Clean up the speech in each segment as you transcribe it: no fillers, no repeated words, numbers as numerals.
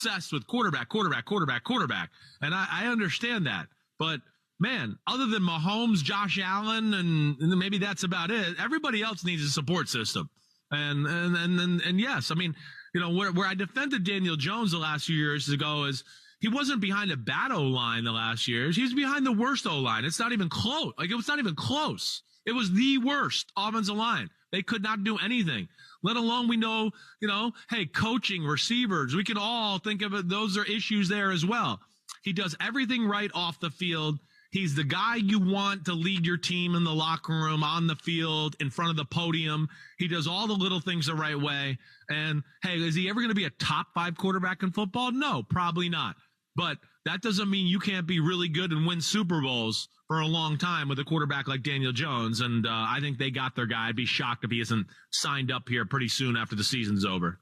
obsessed with quarterback. And I understand that. But, man, other than Mahomes, Josh Allen, and maybe that's about it, everybody else needs a support system. And yes, I mean, where I defended Daniel Jones the last few years ago is he wasn't behind a bad O-line the last years. He was behind the worst O-line. It's not even close. It was not even close. It was the worst offensive line. They could not do anything, let alone we know, hey, coaching, receivers, we can all think of it. Those are issues there as well. He does everything right off the field. He's the guy you want to lead your team in the locker room, on the field, in front of the podium. He does all the little things the right way. And, hey, is he ever going to be a top 5 quarterback in football? No, probably not. But that doesn't mean you can't be really good and win Super Bowls for a long time with a quarterback like Daniel Jones. And I think they got their guy. I'd be shocked if he isn't signed up here pretty soon after the season's over.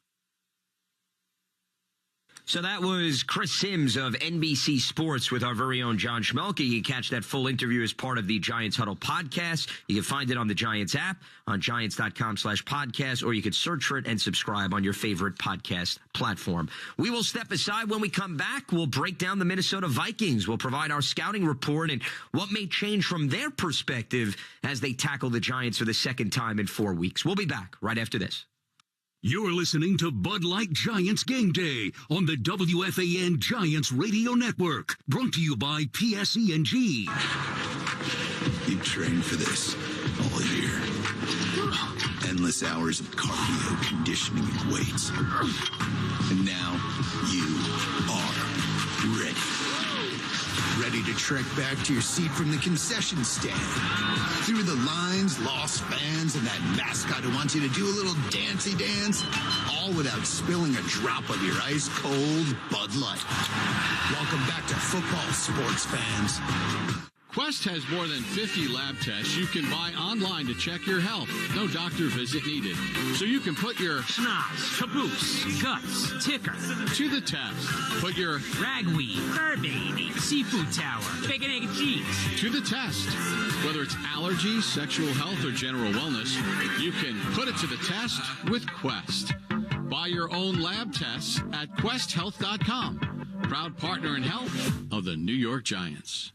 So that was Chris Sims of NBC Sports with our very own John Schmelke. You can catch that full interview as part of the Giants Huddle podcast. You can find it on the Giants app, on giants.com/podcast, or you can search for it and subscribe on your favorite podcast platform. We will step aside. When we come back, we'll break down the Minnesota Vikings. We'll provide our scouting report and what may change from their perspective as they tackle the Giants for the second time in 4 weeks. We'll be back right after this. You're listening to Bud Light Giants Game Day on the WFAN Giants Radio Network. Brought to you by PSE&G. You trained for this all year. Endless hours of cardio, conditioning, and weights. And now you are ready. Ready to trek back to your seat from the concession stand. Through the lines, lost fans, and that mascot who wants you to do a little dancey dance. All without spilling a drop of your ice-cold Bud Light. Welcome back to football, sports fans. Quest has more than 50 lab tests you can buy online to check your health. No doctor visit needed. So you can put your schnoz, caboose, guts, ticker to the test. Put your ragweed, fur baby, seafood tower, bacon, egg, and cheese to the test. Whether it's allergies, sexual health, or general wellness, you can put it to the test with Quest. Buy your own lab tests at questhealth.com. Proud partner in health of the New York Giants.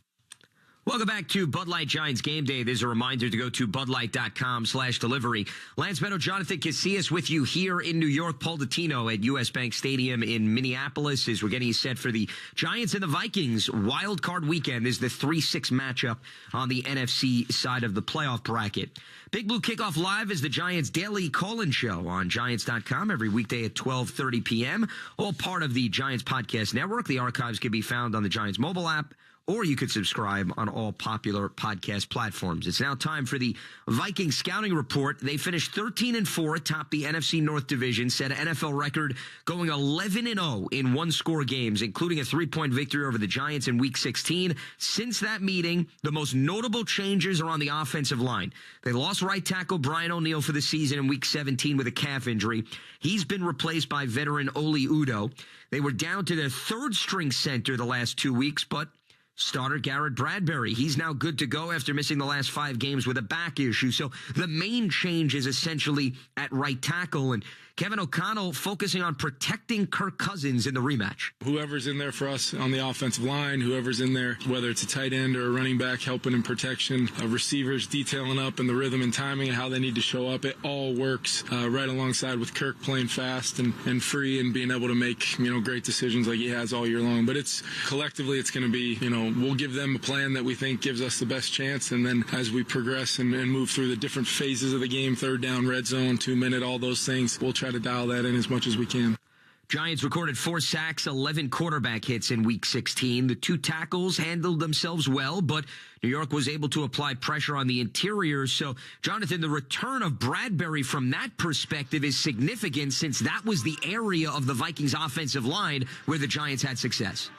Welcome back to Bud Light Giants Game Day. There's a reminder to go to budlight.com/delivery. Lance Meadow, Jonathan Casillas with you here in New York. Paul Dottino at U.S. Bank Stadium in Minneapolis as we're getting you set for the Giants and the Vikings wild card weekend. This is the 3-6 matchup on the NFC side of the playoff bracket. Big Blue Kickoff Live is the Giants' daily call-in show on Giants.com every weekday at 12:30 p.m. All part of the Giants Podcast Network. The archives can be found on the Giants mobile app, or you could subscribe on all popular podcast platforms. It's now time for the Vikings scouting report. They finished 13-4 atop the NFC North Division, set an NFL record going 11-0 in one-score games, including a 3-point victory over the Giants in Week 16. Since that meeting, the most notable changes are on the offensive line. They lost right tackle Brian O'Neill for the season in Week 17 with a calf injury. He's been replaced by veteran Oli Udoh. They were down to their third-string center the last 2 weeks, but starter Garrett Bradbury, he's now good to go after missing the last 5 games with a back issue. So the main change is essentially at right tackle, and Kevin O'Connell focusing on protecting Kirk Cousins in the rematch. Whoever's in there for us on the offensive line, whoever's in there, whether it's a tight end or a running back helping in protection, receivers detailing up and the rhythm and timing and how they need to show up, it all works right alongside with Kirk playing fast and free and being able to make, great decisions like he has all year long. But it's collectively, it's going to be, we'll give them a plan that we think gives us the best chance. And then as we progress and move through the different phases of the game, third down, red zone, 2-minute, all those things, we'll try to dial that in as much as we can. Giants recorded 4 sacks, 11 quarterback hits in Week 16. The 2 tackles handled themselves well, but New York was able to apply pressure on the interior. So, Jonathan, the return of Bradbury from that perspective is significant since that was the area of the Vikings offensive line where the Giants had success.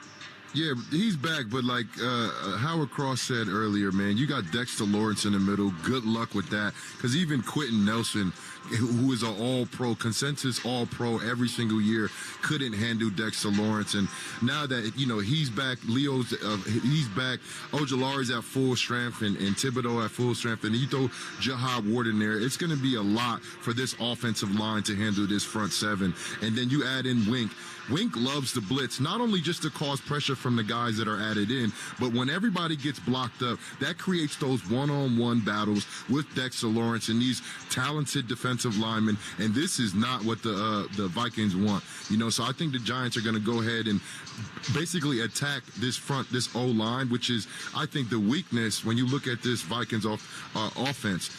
Yeah, he's back, but like Howard Cross said earlier, man, you got Dexter Lawrence in the middle. Good luck with that, because even Quentin Nelson, who is an all-pro, consensus all-pro every single year, couldn't handle Dexter Lawrence. And now that, he's back, he's back, Ojulari's at full strength and Thibodeau at full strength, and you throw Jahad Ward in there, it's going to be a lot for this offensive line to handle this front seven. And then you add in Wink. Wink loves to blitz, not only just to cause pressure from the guys that are added in, but when everybody gets blocked up, that creates those one-on-one battles with Dexter Lawrence and these talented defensive linemen. And this is not what the Vikings want. So I think the Giants are going to go ahead and basically attack this O-line, which is, I think, the weakness when you look at this Vikings offense.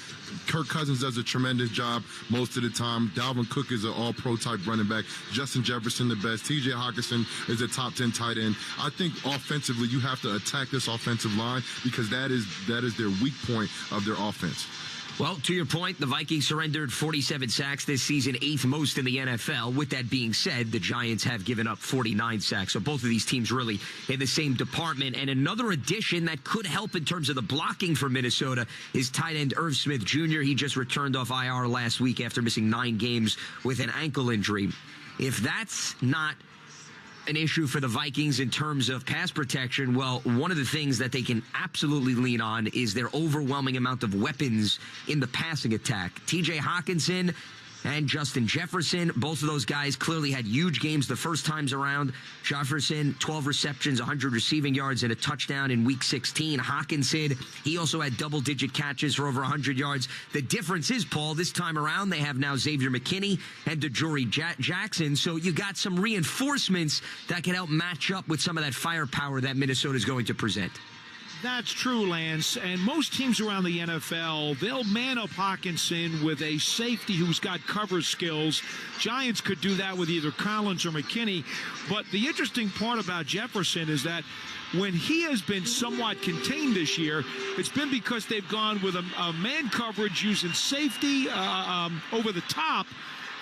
Kirk Cousins does a tremendous job most of the time. Dalvin Cook is an all-pro type running back. Justin Jefferson the best. T.J. Hockenson is a top 10 tight end. I think offensively you have to attack this offensive line because that is their weak point of their offense. Well, to your point, the Vikings surrendered 47 sacks this season, 8th most in the NFL. With that being said, the Giants have given up 49 sacks. So both of these teams really in the same department. And another addition that could help in terms of the blocking for Minnesota is tight end Irv Smith Jr. He just returned off IR last week after missing 9 games with an ankle injury. If that's not an issue for the Vikings in terms of pass protection, well, one of the things that they can absolutely lean on is their overwhelming amount of weapons in the passing attack. T.J. Hockenson and Justin Jefferson, both of those guys clearly had huge games the first times around. Jefferson, 12 receptions, 100 receiving yards, and a touchdown in Week 16. Hockenson, he also had double-digit catches for over 100 yards. The difference is, Paul, this time around, they have now Xavier McKinney and DeJory Jackson, so you got some reinforcements that can help match up with some of that firepower that Minnesota is going to present. That's true, Lance. And most teams around the NFL, they'll man up Hockenson with a safety who's got cover skills. Giants could do that with either Collins or McKinney. But the interesting part about Jefferson is that when he has been somewhat contained this year, it's been because they've gone with a man coverage using safety over the top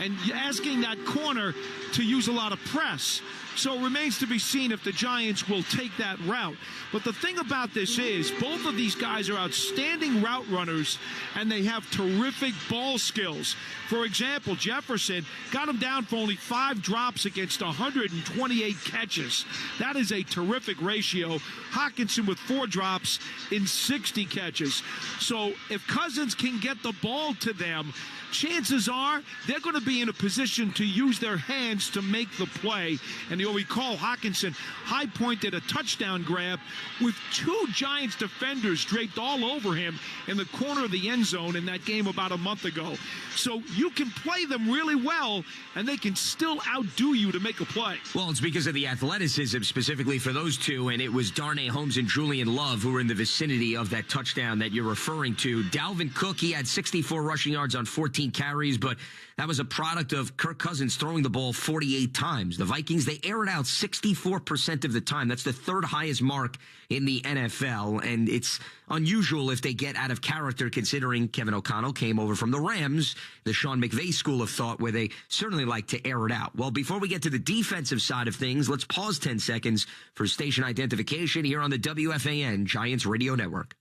and asking that corner to use a lot of press. So it remains to be seen if the Giants will take that route. But the thing about this is both of these guys are outstanding route runners, and they have terrific ball skills. For example, Jefferson got him down for only 5 drops against 128 catches. That is a terrific ratio. Hockenson with 4 drops in 60 catches. So if Cousins can get the ball to them, chances are they're going to be in a position to use their hands to make the play. And you'll recall Hockenson high-pointed a touchdown grab with 2 Giants defenders draped all over him in the corner of the end zone in that game about a month ago. So you can play them really well, and they can still outdo you to make a play. Well, it's because of the athleticism specifically for those two, and it was Darnay Holmes and Julian Love who were in the vicinity of that touchdown that you're referring to. Dalvin Cook, he had 64 rushing yards on 14 carries, but that was a product of Kirk Cousins throwing the ball 48 times. The Vikings, they air it out 64% of the time. That's the 3rd highest mark in the NFL, and it's unusual if they get out of character considering Kevin O'Connell came over from the Rams, the Sean McVay school of thought, where they certainly like to air it out. Well, before we get to the defensive side of things, let's pause 10 seconds for station identification here on the WFAN Giants Radio Network.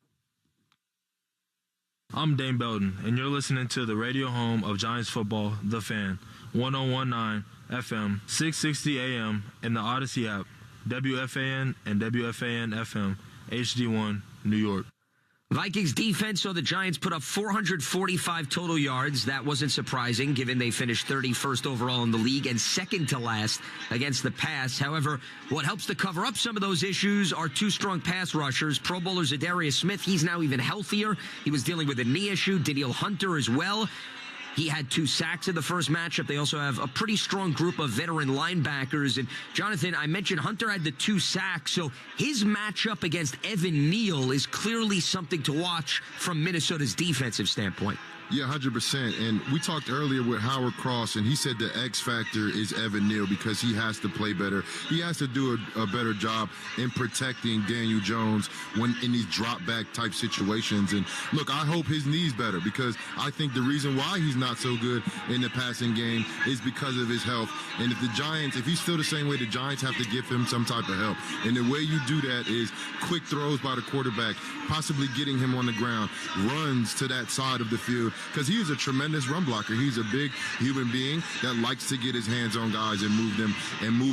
I'm Dane Belton, and you're listening to the radio home of Giants football, The Fan, 1019 FM, 660 AM, and the Odyssey app, WFAN and WFAN FM, HD1, New York. Vikings defense saw the Giants put up 445 total yards. That wasn't surprising, given they finished 31st overall in the league and second to last against the pass. However, what helps to cover up some of those issues are 2 strong pass rushers. Pro Bowler Zadarius Smith, he's now even healthier. He was dealing with a knee issue. Danielle Hunter as well. He had 2 sacks in the first matchup. They also have a pretty strong group of veteran linebackers. And, Jonathan, I mentioned Hunter had the 2 sacks, so his matchup against Evan Neal is clearly something to watch from Minnesota's defensive standpoint. Yeah, 100%. And we talked earlier with Howard Cross, and he said the X factor is Evan Neal because he has to play better. He has to do a better job in protecting Daniel Jones when in these drop-back type situations. And, look, I hope his knee's better because I think the reason why he's not so good in the passing game is because of his health. And if the Giants, if he's still the same way, the Giants have to give him some type of help. And the way you do that is quick throws by the quarterback, possibly getting him on the ground, runs to that side of the field, because he is a tremendous run blocker. He's a big human being that likes to get his hands on guys and move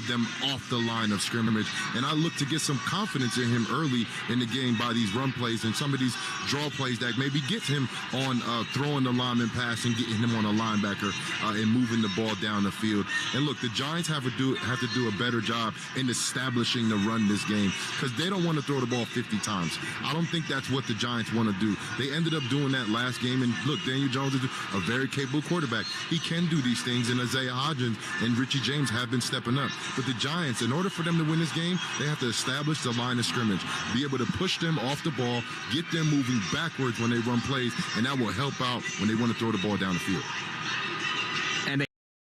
them off the line of scrimmage. And I look to get some confidence in him early in the game by these run plays and some of these draw plays that maybe gets him on throwing the lineman pass and getting him on a linebacker and moving the ball down the field. And look, the Giants have to do a better job in establishing the run this game because they don't want to throw the ball 50 times. I don't think that's what the Giants want to do. They ended up doing that last game, and look, Daniel Jones is a very capable quarterback. He can do these things, and Isaiah Hodgins and Richie James have been stepping up. But the Giants, in order for them to win this game, they have to establish the line of scrimmage, be able to push them off the ball, get them moving backwards when they run plays, and that will help out when they want to throw the ball down the field. And they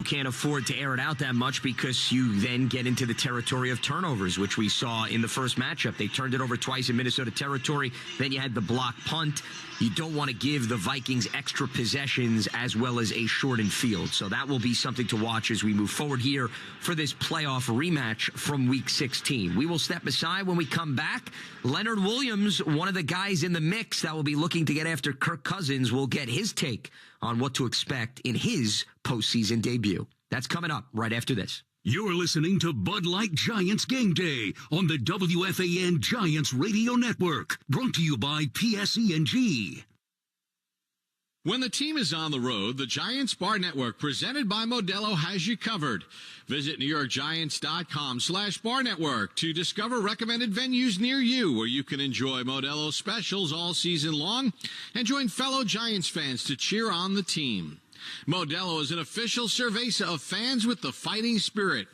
can't afford to air it out that much because you then get into the territory of turnovers, which we saw in the first matchup. They turned it over twice in Minnesota territory. Then you had the block punt. You don't want to give the Vikings extra possessions as well as a shortened field. So that will be something to watch as we move forward here for this playoff rematch from Week 16. We will step aside when we come back. Leonard Williams, one of the guys in the mix that will be looking to get after Kirk Cousins, will get his take on what to expect in his postseason debut. That's coming up right after this. You're listening to Bud Light Giants Game Day on the WFAN Giants Radio Network. Brought to you by PSE&G. When the team is on the road, the Giants Bar Network, presented by Modelo, has you covered. Visit NewYorkGiants.com/Bar Network to discover recommended venues near you where you can enjoy Modelo specials all season long and join fellow Giants fans to cheer on the team. Modelo is an official cerveza of fans with the fighting spirit.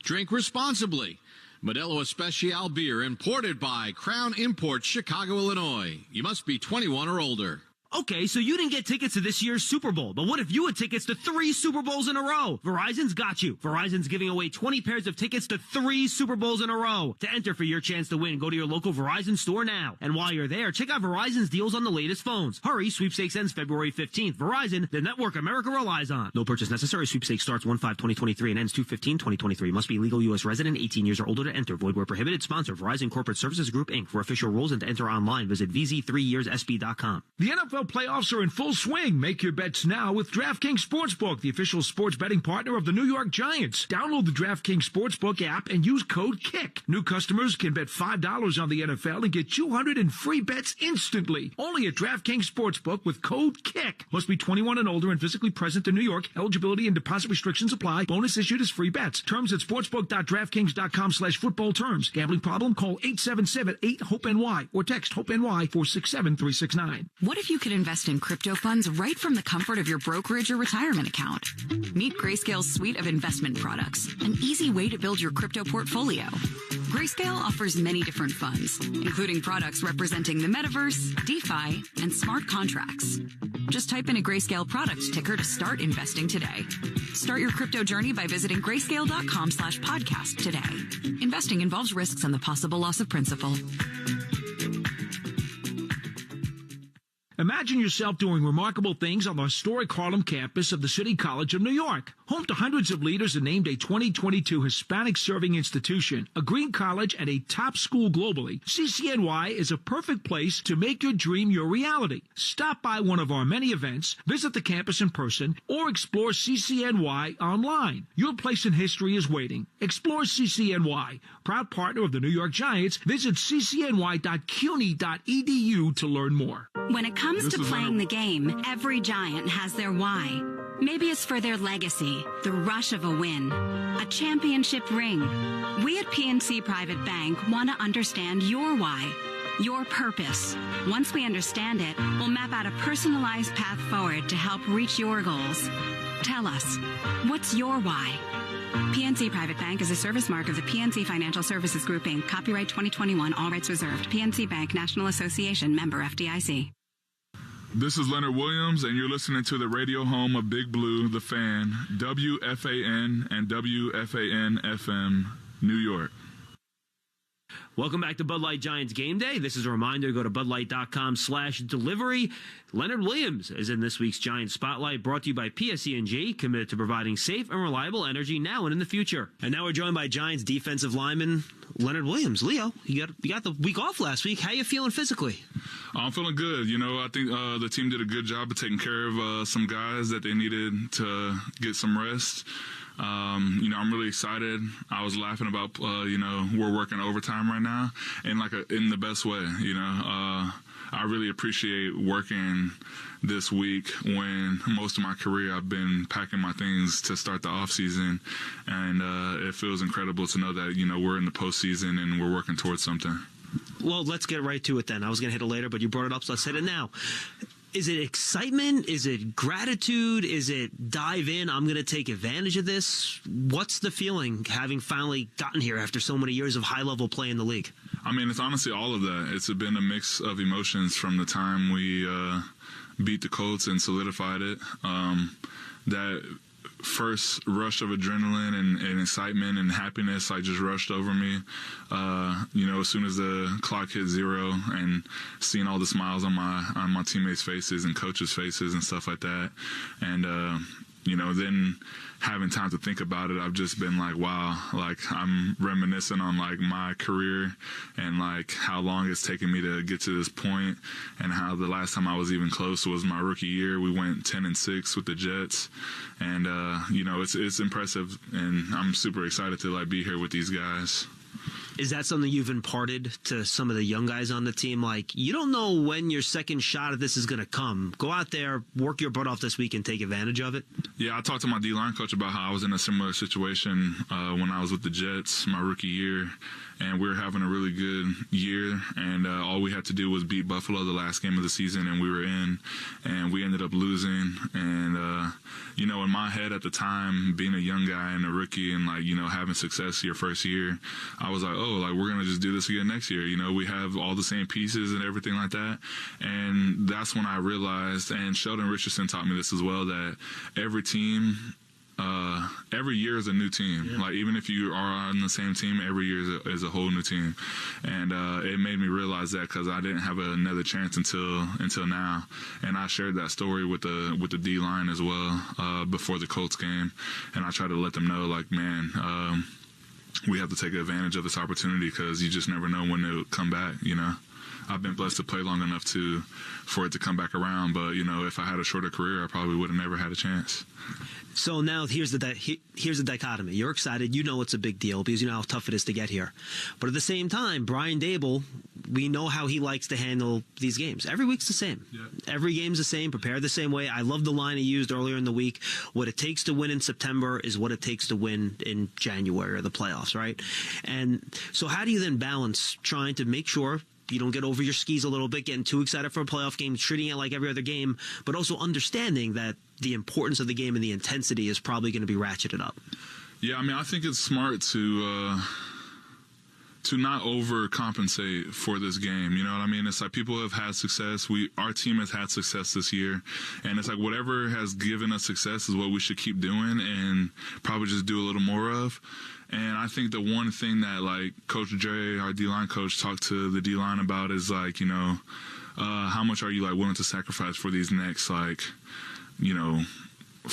Drink responsibly. Modelo Especial beer imported by Crown Imports, Chicago, Illinois. You must be 21 or older. Okay, so you didn't get tickets to this year's Super Bowl, but what if you had tickets to 3 Super Bowls in a row? Verizon's got you. Verizon's giving away 20 pairs of tickets to 3 Super Bowls in a row. To enter for your chance to win, go to your local Verizon store now. And while you're there, check out Verizon's deals on the latest phones. Hurry, sweepstakes ends February 15th. Verizon, the network America relies on. No purchase necessary. Sweepstakes starts 1/5/2023 and ends 2/15/2023. Must be legal U.S. resident, 18 years or older to enter. Void where prohibited. Sponsor, Verizon Corporate Services Group, Inc. For official rules and to enter online, visit VZ3yearssB.com. The NFL playoffs are in full swing. Make your bets now with DraftKings Sportsbook, the official sports betting partner of the New York Giants. Download the DraftKings Sportsbook app and use code KICK. New customers can bet $5 on the NFL and get $200 in free bets instantly. Only at DraftKings Sportsbook with code KICK. Must be 21 and older and physically present in New York. Eligibility and deposit restrictions apply. Bonus issued as free bets. Terms at sportsbook.draftkings.com/football terms. Gambling problem? Call 877-8-HOPE-NY or text HOPE-NY 467-369. What if you could invest in crypto funds right from the comfort of your brokerage or retirement account? Meet Grayscale's suite of investment products, an easy way to build your crypto portfolio. Grayscale offers many different funds, including products representing the metaverse, DeFi, and smart contracts. Just type in a Grayscale product ticker to start investing today. Start your crypto journey by visiting grayscale.com/podcast today. Investing involves risks and the possible loss of principal. Imagine yourself doing remarkable things on the historic Harlem campus of the City College of New York. Home to hundreds of leaders and named a 2022 Hispanic Serving Institution, a green college, and a top school globally, CCNY is a perfect place to make your dream your reality. Stop by one of our many events, visit the campus in person, or explore CCNY online. Your place in history is waiting. Explore CCNY, proud partner of the New York Giants. Visit ccny.cuny.edu to learn more. When it comes to playing the game, every Giant has their why. Maybe it's for their legacy, the rush of a win, a championship ring. We at PNC Private Bank want to understand your why, your purpose. Once we understand it, we'll map out a personalized path forward to help reach your goals. Tell us, what's your why? PNC Private Bank is a service mark of the PNC Financial Services Group, Inc. Copyright 2021, all rights reserved. PNC Bank, National Association, member FDIC. This is Leonard Williams, and you're listening to the radio home of Big Blue, The Fan, WFAN and WFAN-FM, New York. Welcome back to Bud Light Giants Game Day. This is a reminder to go to budlight.com/delivery. Leonard Williams is in this week's Giants Spotlight, brought to you by PSE&G, committed to providing safe and reliable energy now and in the future. And now we're joined by Giants defensive lineman Leonard Williams. Leo, you got the week off last week. How you feeling physically? I'm feeling good. I think the team did a good job of taking care of some guys that they needed to get some rest. I'm really excited. I was laughing about, we're working overtime right now, and in the best way. I really appreciate working this week when most of my career I've been packing my things to start the off season, and it feels incredible to know that we're in the postseason and we're working towards something. Well, let's get right to it then. I was going to hit it later, but you brought it up, so let's hit it now. Is it excitement? Is it gratitude? Is it dive in? I'm going to take advantage of this. What's the feeling having finally gotten here after so many years of high-level play in the league? I mean, it's honestly all of that. It's been a mix of emotions from the time we beat the Colts and solidified it. That first rush of adrenaline and excitement and happiness just rushed over me. As soon as the clock hit 0 and seeing all the smiles on my teammates' faces and coaches' faces and stuff like that. And, then having time to think about it, I've just been like, wow, I'm reminiscing on my career and how long it's taken me to get to this point, and how the last time I was even close was my rookie year. We went 10-6 with the Jets, and it's impressive, and I'm super excited to be here with these guys. Is that something you've imparted to some of the young guys on the team? You don't know when your second shot at this is going to come. Go out there, work your butt off this week, and take advantage of it? Yeah, I talked to my D-line coach about how I was in a similar situation when I was with the Jets my rookie year, and we were having a really good year, and all we had to do was beat Buffalo the last game of the season, and we were in, and we ended up losing. And, in my head at the time, being a young guy and a rookie and, having success your first year, I was like, we're going to just do this again next year. We have all the same pieces and everything like that. And that's when I realized, and Sheldon Richardson taught me this as well, that every team, every year is a new team. Yeah. Even if you are on the same team, every year is a whole new team. And it made me realize that because I didn't have another chance until now. And I shared that story with the D-line as well before the Colts game. And I tried to let them know, man, we have to take advantage of this opportunity because you just never know when it'll come back, I've been blessed to play long enough for it to come back around. But, if I had a shorter career, I probably would have never had a chance. So now here's the dichotomy. You're excited. You know it's a big deal because you know how tough it is to get here. But at the same time, Brian Daboll, we know how he likes to handle these games. Every week's the same. Yeah. Every game's the same, prepared the same way. I love the line he used earlier in the week. What it takes to win in September is what it takes to win in January or the playoffs, right? And so how do you then balance trying to make sure you don't get over your skis a little bit, getting too excited for a playoff game, treating it like every other game, but also understanding that the importance of the game and the intensity is probably going to be ratcheted up? Yeah, I think it's smart to not overcompensate for this game. You know what I mean? It's people have had success. Our team has had success this year, and it's whatever has given us success is what we should keep doing and probably just do a little more of. And I think the one thing that Coach Dre, our D-line coach, talked to the D-line about is how much are you willing to sacrifice for these next 4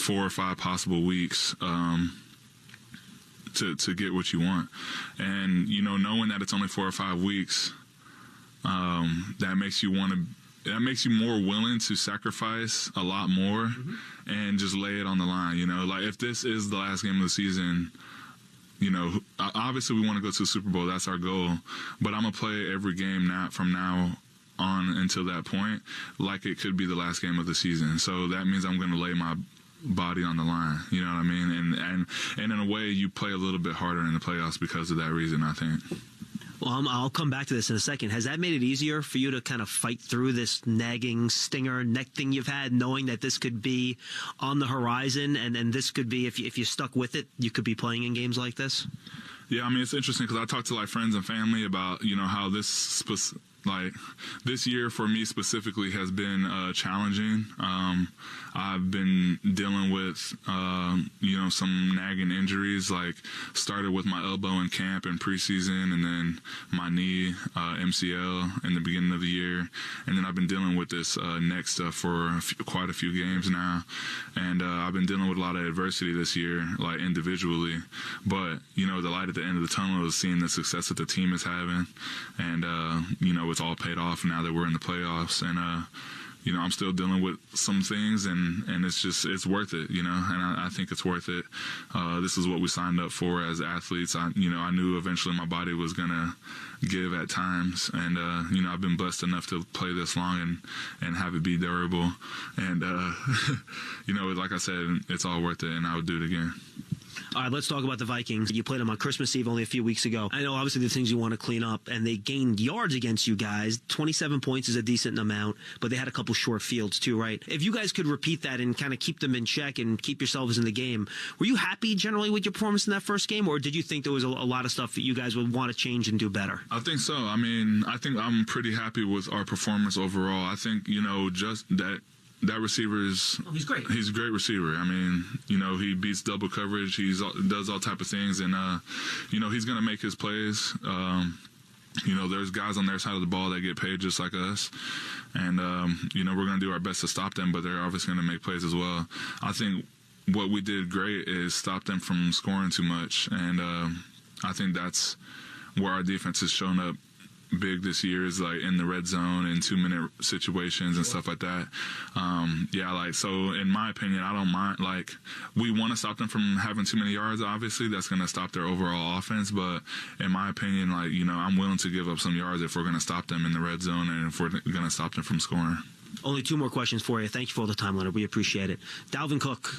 or 5 possible weeks to get what you want. And knowing that it's only 4 or 5 weeks, that makes you more willing to sacrifice a lot more and just lay it on the line. If this is the last game of the season, obviously we want to go to the Super Bowl. That's our goal. But I'm going to play every game from now on until that point like it could be the last game of the season. So that means I'm going to lay my body on the line. You know what I mean? And in a way, you play a little bit harder in the playoffs because of that reason, I think. Well, I'll come back to this in a second. Has that made it easier for you to kind of fight through this nagging stinger neck thing you've had, knowing that this could be on the horizon and this could be, if you stuck with it, you could be playing in games like this? Yeah, it's interesting because I talk to friends and family about, how this like this year for me specifically has been challenging. I've been dealing with, some nagging injuries, like started with my elbow in camp in preseason and then my knee, MCL in the beginning of the year. And then I've been dealing with this neck stuff for quite a few games now. And I've been dealing with a lot of adversity this year, like individually. But, the light at the end of the tunnel is seeing the success that the team is having. And, it's all paid off now that we're in the playoffs. And, I'm still dealing with some things, and it's worth it, and I think it's worth it. This is what we signed up for as athletes. I knew eventually my body was going to give at times, and, I've been blessed enough to play this long and have it be durable. And, like I said, it's all worth it, and I would do it again. All right, let's talk about the Vikings. You played them on Christmas Eve only a few weeks ago. I know, obviously, the things you want to clean up, and they gained yards against you guys. 27 points is a decent amount, but they had a couple short fields too, right? If you guys could repeat that and kind of keep them in check and keep yourselves in the game, were you happy generally with your performance in that first game, or did you think there was a lot of stuff that you guys would want to change and do better? I think so. I think I'm pretty happy with our performance overall. I think, just that receiver he's great. He's a great receiver. He beats double coverage. He does all type of things, and he's going to make his plays. There's guys on their side of the ball that get paid just like us, and we're going to do our best to stop them, but they're obviously going to make plays as well. I think what we did great is stop them from scoring too much, and I think that's where our defense has shown up big this year, is like in the red zone and 2-minute situations and stuff like that. So in my opinion, I don't mind. Like, we want to stop them from having too many yards. Obviously, that's going to stop their overall offense. But in my opinion, I'm willing to give up some yards if we're going to stop them in the red zone and if we're going to stop them from scoring. Only two more questions for you. Thank you for all the time, Leonard. We appreciate it. Dalvin Cook,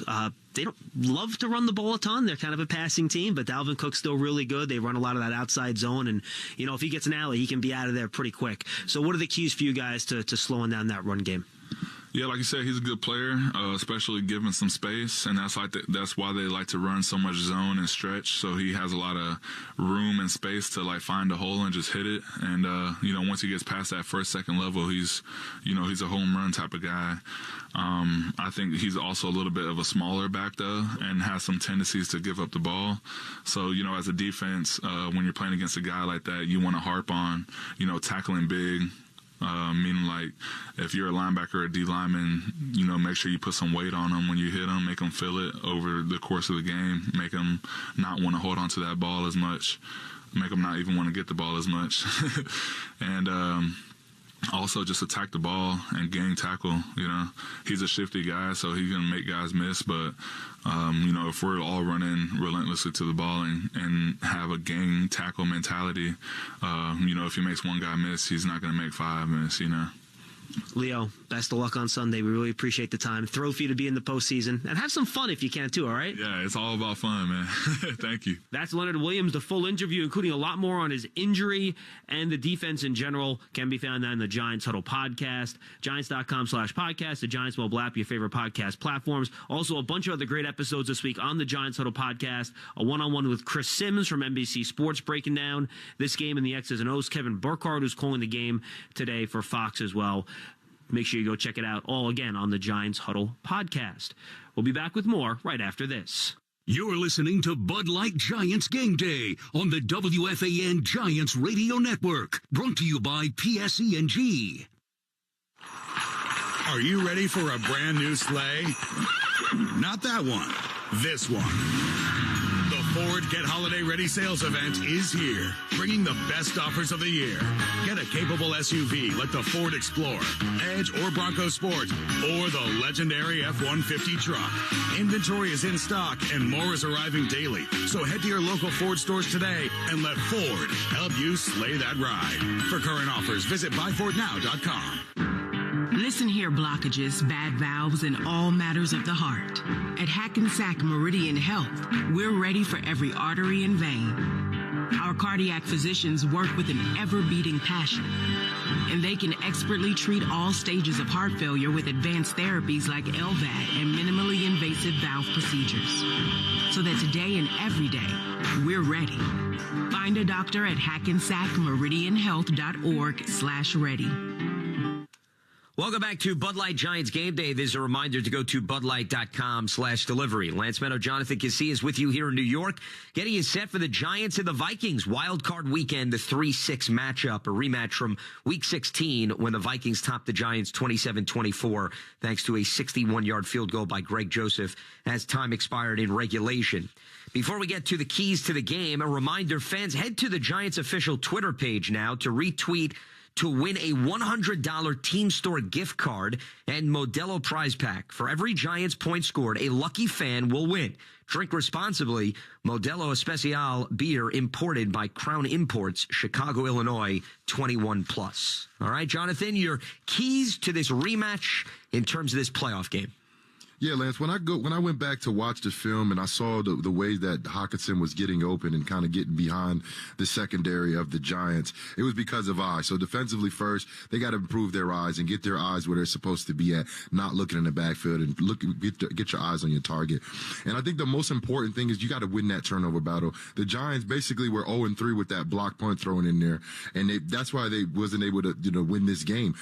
they don't love to run the ball a ton. They're kind of a passing team, but Dalvin Cook's still really good. They run a lot of that outside zone, and, if he gets an alley, he can be out of there pretty quick. So what are the keys for you guys to slowing down that run game? Yeah, like you said, he's a good player, especially given some space, and that's why they like to run so much zone and stretch. So he has a lot of room and space to find a hole and just hit it. And once he gets past that first, second level, he's a home run type of guy. I think he's also a little bit of a smaller back though, and has some tendencies to give up the ball. So as a defense, when you're playing against a guy like that, you want to harp on tackling big. Meaning, like, if you're a linebacker or a D lineman, make sure you put some weight on them when you hit them, make them feel it over the course of the game, make them not want to hold on to that ball as much, make them not even want to get the ball as much. And also just attack the ball and gang tackle. He's a shifty guy, so he's going to make guys miss, but if we're all running relentlessly to the ball and have a gang tackle mentality, if he makes one guy miss, he's not going to make 5 miss, Leo, best of luck on Sunday. We really appreciate the time. Thrilled for you to be in the postseason. And have some fun if you can, too, all right? Yeah, it's all about fun, man. Thank you. That's Leonard Williams. The full interview, including a lot more on his injury and the defense in general, can be found on the Giants Huddle podcast, Giants.com/podcast, the Giants mobile app, your favorite podcast platforms. Also, a bunch of other great episodes this week on the Giants Huddle podcast. A one-on-one with Chris Sims from NBC Sports breaking down this game in the X's and O's. Kevin Burkhardt, who's calling the game today for Fox as well. Make sure you go check it out all again on the Giants Huddle podcast. We'll be back with more right after this. You're listening to Bud Light Giants Game Day on the WFAN Giants Radio Network. Brought to you by PSE&G. Are you ready for a brand new sleigh? Not that one. This one. The Ford Get Holiday Ready sales event is here, bringing the best offers of the year. Get a capable SUV like the Ford Explorer, Edge, or Bronco Sport, or the legendary F-150 truck. Inventory is in stock and more is arriving daily. So head to your local Ford stores today and let Ford help you slay that ride. For current offers, visit buyfordnow.com. Listen here, blockages, bad valves, and all matters of the heart. At Hackensack Meridian Health, we're ready for every artery and vein. Our cardiac physicians work with an ever-beating passion, and they can expertly treat all stages of heart failure with advanced therapies like LVAD and minimally invasive valve procedures. so that today and every day, we're ready. Find a doctor at hackensackmeridianhealth.org/ready. Welcome back to Bud Light Giants Game Day. There's a reminder to go to budlight.com/delivery. Lance Meadow, Jonathan Casillas with you here in New York, getting you set for the Giants and the Vikings wild card weekend, the 3-6 matchup, a rematch from Week 16 when the Vikings topped the Giants 27-24 thanks to a 61-yard field goal by Greg Joseph as time expired in regulation. Before we get to the keys to the game, a reminder, fans, head to the Giants official Twitter page now to retweet to win a $100 Team Store gift card and Modelo prize pack. For every Giants point scored, a lucky fan will win. Drink responsibly. Modelo Especial beer imported by Crown Imports, Chicago, Illinois, 21 plus. All right, Jonathan, your keys to this rematch in terms of this playoff game. Yeah, Lance, when I went back to watch the film and I saw the way that Hockenson was getting open and kind of getting behind the secondary of the Giants, it was because of eyes. So defensively first, they got to improve their eyes and get their eyes where they're supposed to be at, not looking in the backfield and get your eyes on your target. And I think the most important thing is you got to win that turnover battle. The Giants basically were 0-3 with that block punt thrown in there, and that's why they wasn't able to win this game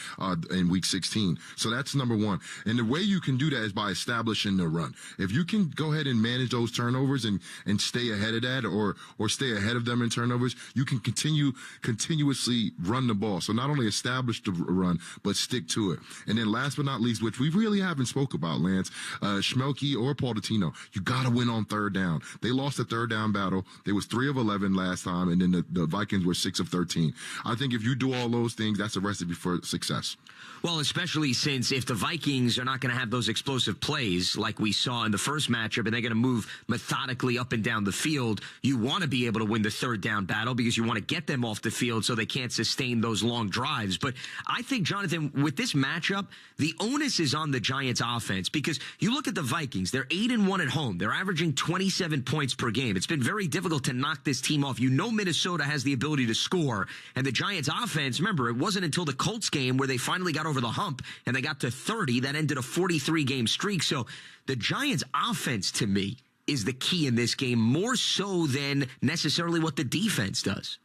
in Week 16. So that's number one. And the way you can do that is by establishing the run. If you can go ahead and manage those turnovers and stay ahead of that or stay ahead of them in turnovers, you can continuously run the ball. So not only establish the run, but stick to it. And then last but not least, which we really haven't spoke about, Lance, Schmelke or Paul Dottino, you got to win on third down. They lost the third down battle. They was 3 of 11 last time, and then the Vikings were 6 of 13. I think if you do all those things, that's a recipe for success. Well, especially since if the Vikings are not going to have those explosive plays like we saw in the first matchup, and they're going to move methodically up and down the field, you want to be able to win the third down battle because you want to get them off the field so they can't sustain those long drives. But I think, Jonathan, with this matchup, the onus is on the Giants offense because you look at the Vikings, they're 8-1 at home. They're averaging 27 points per game. It's been very difficult to knock this team off. You know Minnesota has the ability to score, and the Giants offense, remember, it wasn't until the Colts game where they finally got over the hump and they got to 30 that ended a 43-game streak. So the Giants offense, to me, is the key in this game, more so than necessarily what the defense does.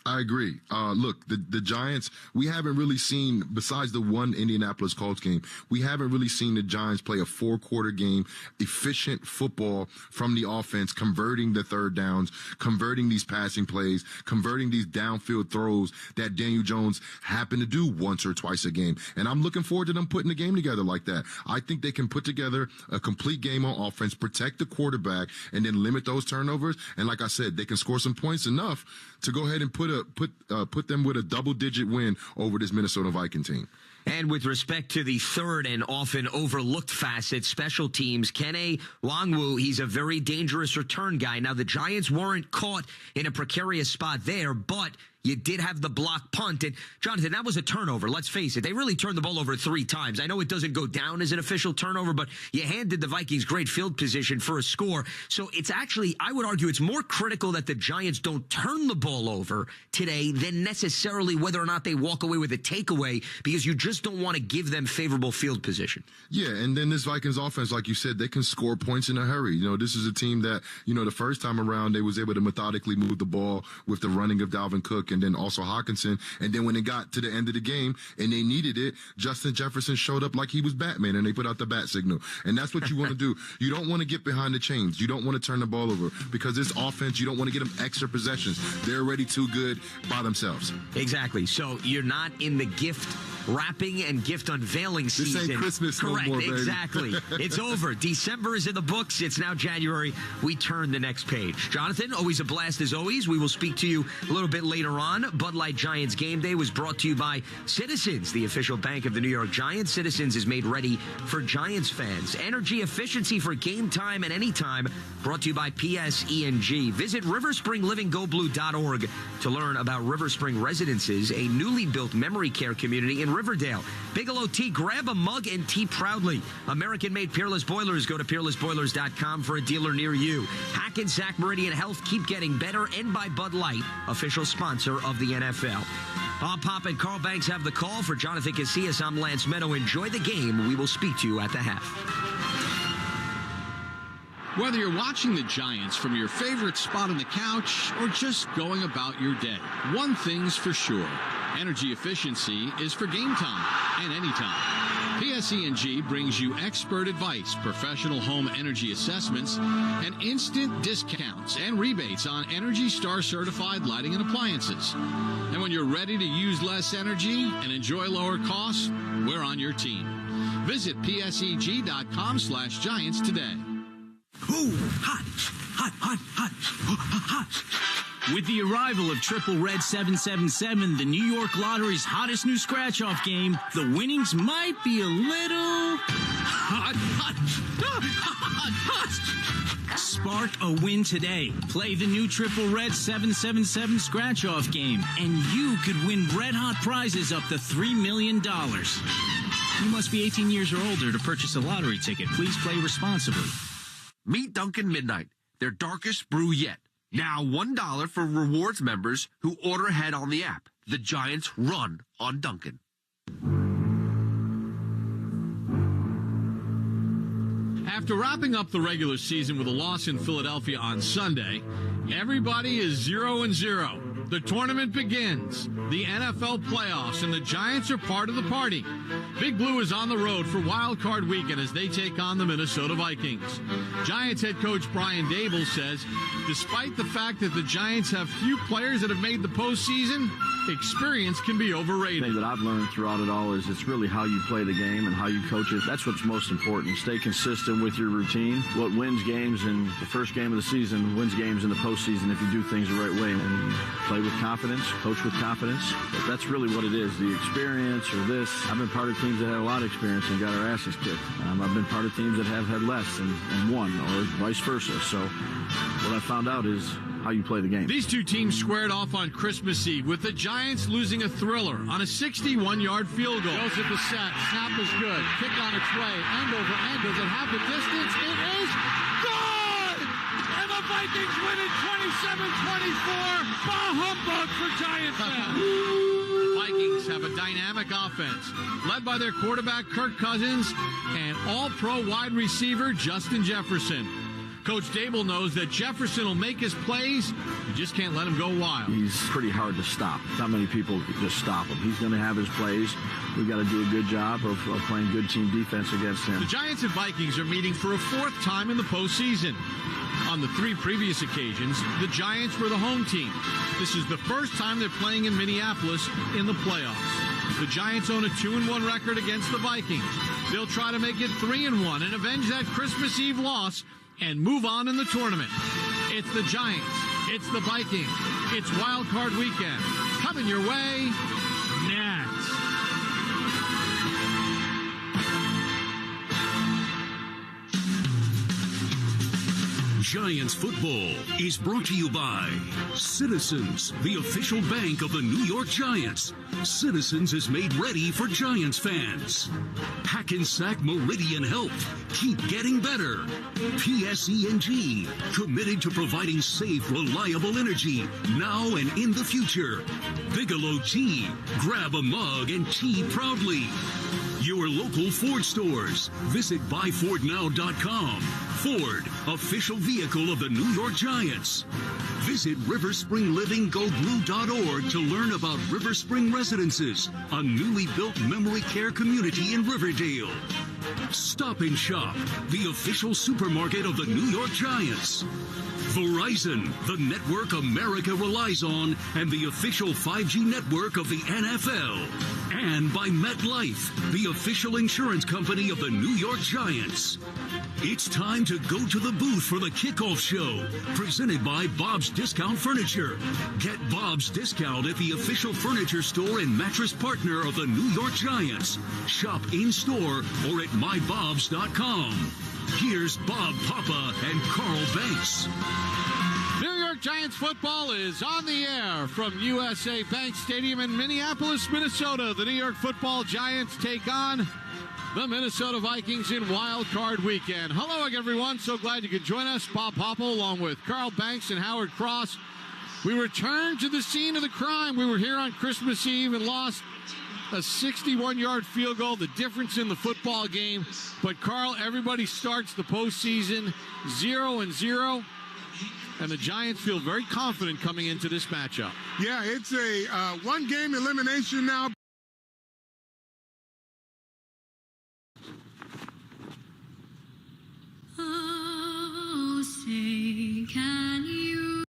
I agree. Look, the Giants, we haven't really seen, besides the one Indianapolis Colts game, we haven't really seen the Giants play a 4-quarter game, efficient football from the offense, converting the third downs, converting these passing plays, converting these downfield throws that Daniel Jones happened to do once or twice a game. And I'm looking forward to them putting the game together like that. I think they can put together a complete game on offense, protect the quarterback, and then limit those turnovers. And like I said, they can score some points enough to go ahead and put them with a double-digit win over this Minnesota Viking team. And with respect to the third and often overlooked facet, special teams, Kene Nwangwu, he's a very dangerous return guy. Now, the Giants weren't caught in a precarious spot there, but you did have the block punt. And, Jonathan, that was a turnover. Let's face it. They really turned the ball over 3 times. I know it doesn't go down as an official turnover, but you handed the Vikings great field position for a score. So it's actually, I would argue, it's more critical that the Giants don't turn the ball over today than necessarily whether or not they walk away with a takeaway, because you just don't want to give them favorable field position. Yeah, and then this Vikings offense, like you said, they can score points in a hurry. You know, this is a team that, you know, the first time around, they was able to methodically move the ball with the running of Dalvin Cook and then also Hockenson. And then when it got to the end of the game and they needed it, Justin Jefferson showed up like he was Batman, and they put out the bat signal. And that's what you want to do. You don't want to get behind the chains. You don't want to turn the ball over, because this offense, you don't want to get them extra possessions. They're already too good by themselves. Exactly. So you're not in the gift wrapping and gift unveiling season. This ain't Christmas Correct, no more, baby. Exactly. It's over. December is in the books. It's now January. We turn the next page. Jonathan, always a blast as always. We will speak to you a little bit later on. Bud Light Giants Game Day was brought to you by Citizens, the official bank of the New York Giants. Citizens is made ready for Giants fans. Energy efficiency for game time and anytime. Brought to you by PSE&G. Visit riverspringlivinggobblue.org to learn about River Spring Residences, a newly built memory care community in Riverdale. Bigelow Tea, grab a mug and tea proudly. American-made Peerless Boilers. Go to peerlessboilers.com for a dealer near you. Hackensack Meridian Health, keep getting better. And by Bud Light, official sponsor of the NFL. Bob Pop and Carl Banks have the call. For Jonathan Casillas, I'm Lance Meadow. Enjoy the game. We will speak to you at the half. Whether you're watching the Giants from your favorite spot on the couch or just going about your day, one thing's for sure. Energy efficiency is for game time and anytime. PSE&G brings you expert advice, professional home energy assessments, and instant discounts and rebates on Energy Star certified lighting and appliances. And when you're ready to use less energy and enjoy lower costs, we're on your team. Visit pseg.com/Giants today. Ooh, hot, hot, hot, hot, hot. With the arrival of Triple Red 777, the New York Lottery's hottest new scratch-off game, the winnings might be a little hot, hot, hot, hot. Spark a win today. Play the new Triple Red 777 scratch-off game, and you could win red-hot prizes up to $3 million. You must be 18 years or older to purchase a lottery ticket. Please play responsibly. Meet Dunkin' Midnight, their darkest brew yet. Now $1 for rewards members who order ahead on the app. The Giants run on Dunkin'. After wrapping up the regular season with a loss in Philadelphia on Sunday, everybody is 0-0. The tournament begins, the NFL playoffs, and the Giants are part of the party. Big Blue is on the road for Wild Card Weekend as they take on the Minnesota Vikings. Giants head coach Brian Daboll says, despite the fact that the Giants have few players that have made the postseason, experience can be overrated. The thing that I've learned throughout it all is it's really how you play the game and how you coach it. That's what's most important. Stay consistent with your routine. What wins games in the first game of the season wins games in the postseason if you do things the right way and play with confidence, coach with confidence. But that's really what it is, the experience or this. I've been part of teams that had a lot of experience and got our asses kicked. I've been part of teams that have had less and won, or vice versa. So what I found out is how you play the game. These two teams squared off on Christmas Eve with the Giants losing a thriller on a 61-yard field goal. Goes at the set. Snap is good. Kick on its way. End over end. Does it have the distance? It is good! And the Vikings win it 27-24. Bah humbug for Giant fans. The Vikings have a dynamic offense led by their quarterback Kirk Cousins and all-pro wide receiver Justin Jefferson. Coach Daboll knows that Jefferson will make his plays. You just can't let him go wild. He's pretty hard to stop. Not many people can just stop him. He's going to have his plays. We've got to do a good job of playing good team defense against him. The Giants and Vikings are meeting for a fourth time in the postseason. On the three previous occasions, the Giants were the home team. This is the first time they're playing in Minneapolis in the playoffs. The Giants own a 2-1 record against the Vikings. They'll try to make it 3-1 and avenge that Christmas Eve loss and move on in the tournament. It's the Giants. It's the Vikings. It's Wild Card Weekend. Coming your way next. Giants football is brought to you by Citizens, the official bank of the New York Giants. Citizens is made ready for Giants fans. Hackensack Meridian Health. Keep getting better. PSE&G. Committed to providing safe, reliable energy now and in the future. Bigelow Tea. Grab a mug and tea proudly. Your local Ford stores. Visit buyfordnow.com. Ford, official vehicle of the New York Giants. Visit riverspringlivinggoblue.org to learn about River Spring Residences, a newly built memory care community in Riverdale. Stop and Shop, the official supermarket of the New York Giants. Verizon, the network America relies on, and the official 5G network of the NFL. And by MetLife, the official insurance company of the New York Giants. It's time to go to the booth for the kickoff show, presented by Bob's Discount Furniture. Get Bob's Discount at the official furniture store and mattress partner of the New York Giants. Shop in-store or at mybobs.com. Here's Bob Papa and Carl Banks. New York Giants football is on the air from USA Bank Stadium in Minneapolis, Minnesota. The New York Football Giants take on the Minnesota Vikings in Wild Card Weekend. Hello, everyone. So glad you could join us. Bob Papa along with Carl Banks and Howard Cross. We return to the scene of the crime. We were here on Christmas Eve and lost a 61-yard field goal, the difference in the football game. But, Carl, everybody starts the postseason 0-0, and the Giants feel very confident coming into this matchup. Yeah, it's a one-game elimination now. Oh, say, can you?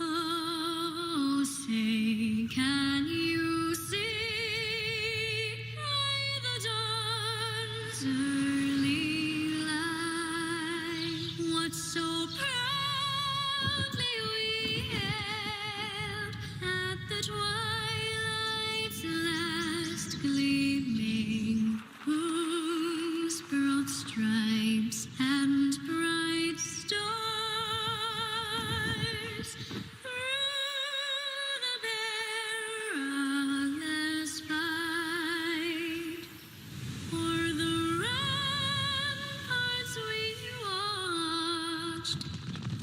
Oh, say, can you see by the dawn's early light what so proudly we hailed at the twilight's last gleaming, whose broad stripes and bright stars through the perilous fight o'er the ramparts we watched,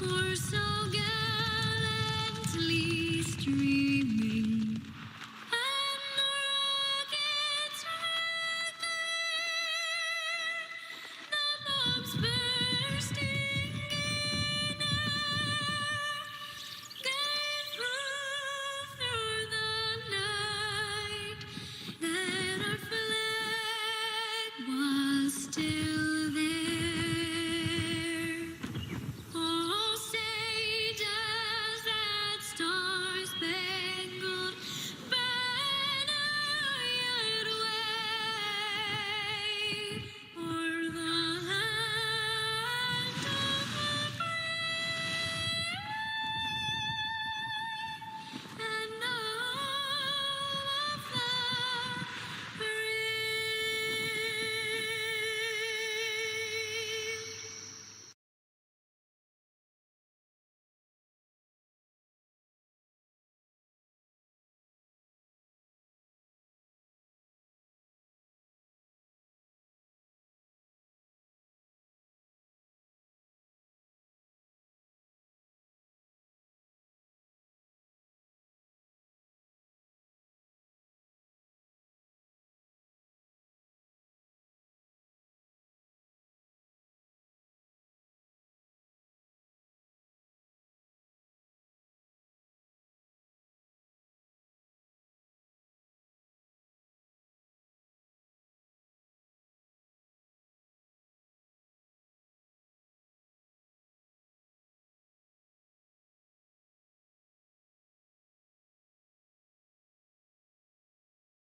were so gallantly streaming, and the rockets red glare, the bombs bursting in air, gave proof through the night that our flag was still there. Oh, say does that star-spangled banner yet wave o'er the land of the brave and of the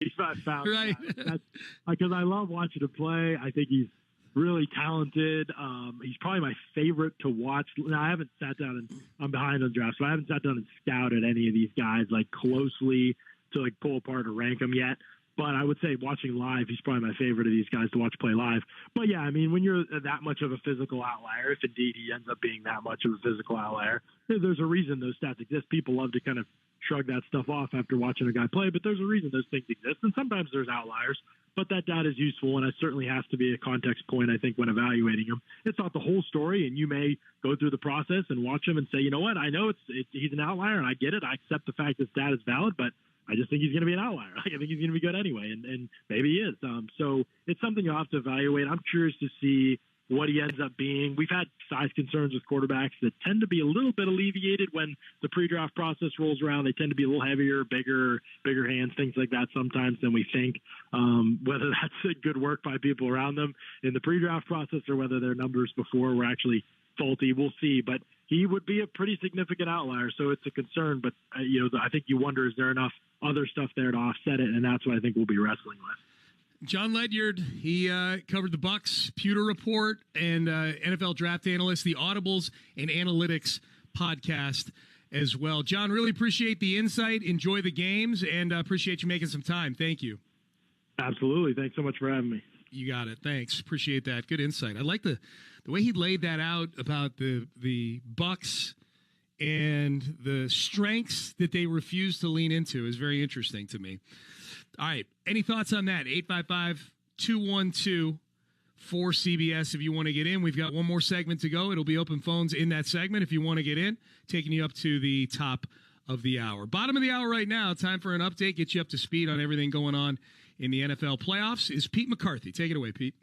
He's not found right because I love watching him play. I think he's really talented. He's probably my favorite to watch. Now, I haven't sat down and I'm behind on drafts, so I haven't sat down and scouted any of these guys like closely to like pull apart or rank them yet. But I would say watching live, he's probably my favorite of these guys to watch play live. But yeah, I mean, when you're that much of a physical outlier, if indeed he ends up being that much of a physical outlier, there's a reason those stats exist. People love to kind of shrug that stuff off after watching a guy play, but there's a reason those things exist. And sometimes there's outliers, but that data is useful, and it certainly has to be a context point, I think, when evaluating him. It's not the whole story, and you may go through the process and watch him and say, you know what, I know he's an outlier, and I get it. I accept the fact that data is valid, but I just think he's going to be an outlier. I think he's going to be good anyway, and maybe he is. So it's something you'll have to evaluate. I'm curious to see what he ends up being. We've had size concerns with quarterbacks that tend to be a little bit alleviated when the pre-draft process rolls around. They tend to be a little heavier, bigger hands, things like that sometimes than we think. Whether that's a good work by people around them in the pre-draft process or whether their numbers before were actually faulty, we'll see. But he would be a pretty significant outlier, so it's a concern. But I think you wonder, is there enough other stuff there to offset it? And that's what I think we'll be wrestling with. John Ledyard, he covered the Bucs, Pewter Report, and NFL Draft Analyst, the Audibles and Analytics podcast as well. John, really appreciate the insight. Enjoy the games, and appreciate you making some time. Thank you. Absolutely. Thanks so much for having me. You got it. Thanks. Appreciate that. Good insight. I like the way he laid that out about the Bucks and the strengths that they refuse to lean into is very interesting to me. All right. Any thoughts on that? 855-212-4CBS if you want to get in. We've got one more segment to go. It'll be open phones in that segment if you want to get in, taking you up to the top of the hour. Bottom of the hour right now. Time for an update. Get you up to speed on everything going on in the NFL playoffs is Pete McCarthy. Take it away, Pete.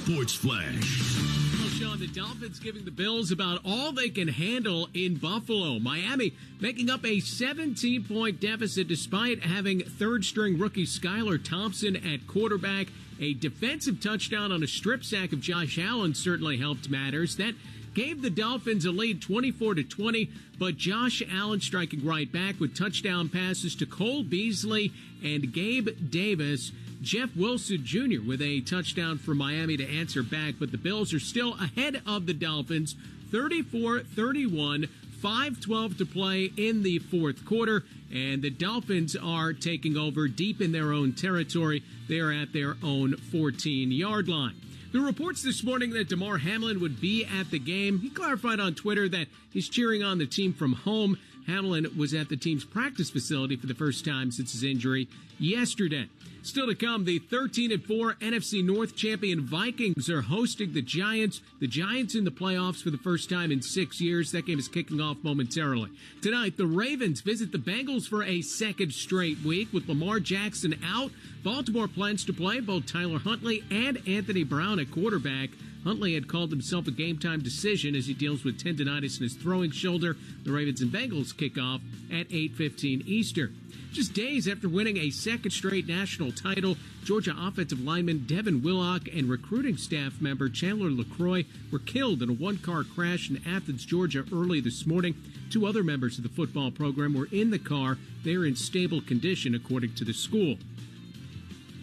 Sports Flash. Well, Sean, the Dolphins giving the Bills about all they can handle in Buffalo. Miami making up a 17-point deficit despite having third-string rookie Skylar Thompson at quarterback. A defensive touchdown on a strip sack of Josh Allen certainly helped matters. That gave the Dolphins a lead 24-20, but Josh Allen striking right back with touchdown passes to Cole Beasley and Gabe Davis. Jeff Wilson Jr. with a touchdown for Miami to answer back, but the Bills are still ahead of the Dolphins, 34-31, 5:12 to play in the fourth quarter, and the Dolphins are taking over deep in their own territory. They are at their own 14-yard line. There were reports this morning that Damar Hamlin would be at the game. He clarified on Twitter that he's cheering on the team from home. Hamlin was at the team's practice facility for the first time since his injury yesterday. Still to come, the 13-4 NFC North champion Vikings are hosting the Giants. The Giants in the playoffs for the first time in 6 years. That game is kicking off momentarily. Tonight, the Ravens visit the Bengals for a second straight week with Lamar Jackson out. Baltimore plans to play both Tyler Huntley and Anthony Brown at quarterback. Huntley had called himself a game-time decision as he deals with tendonitis in his throwing shoulder. The Ravens and Bengals kick off at 8:15 Eastern. Just days after winning a second straight national title, Georgia offensive lineman Devin Willock and recruiting staff member Chandler LaCroix were killed in a one-car crash in Athens, Georgia early this morning. Two other members of the football program were in the car. They are in stable condition, according to the school.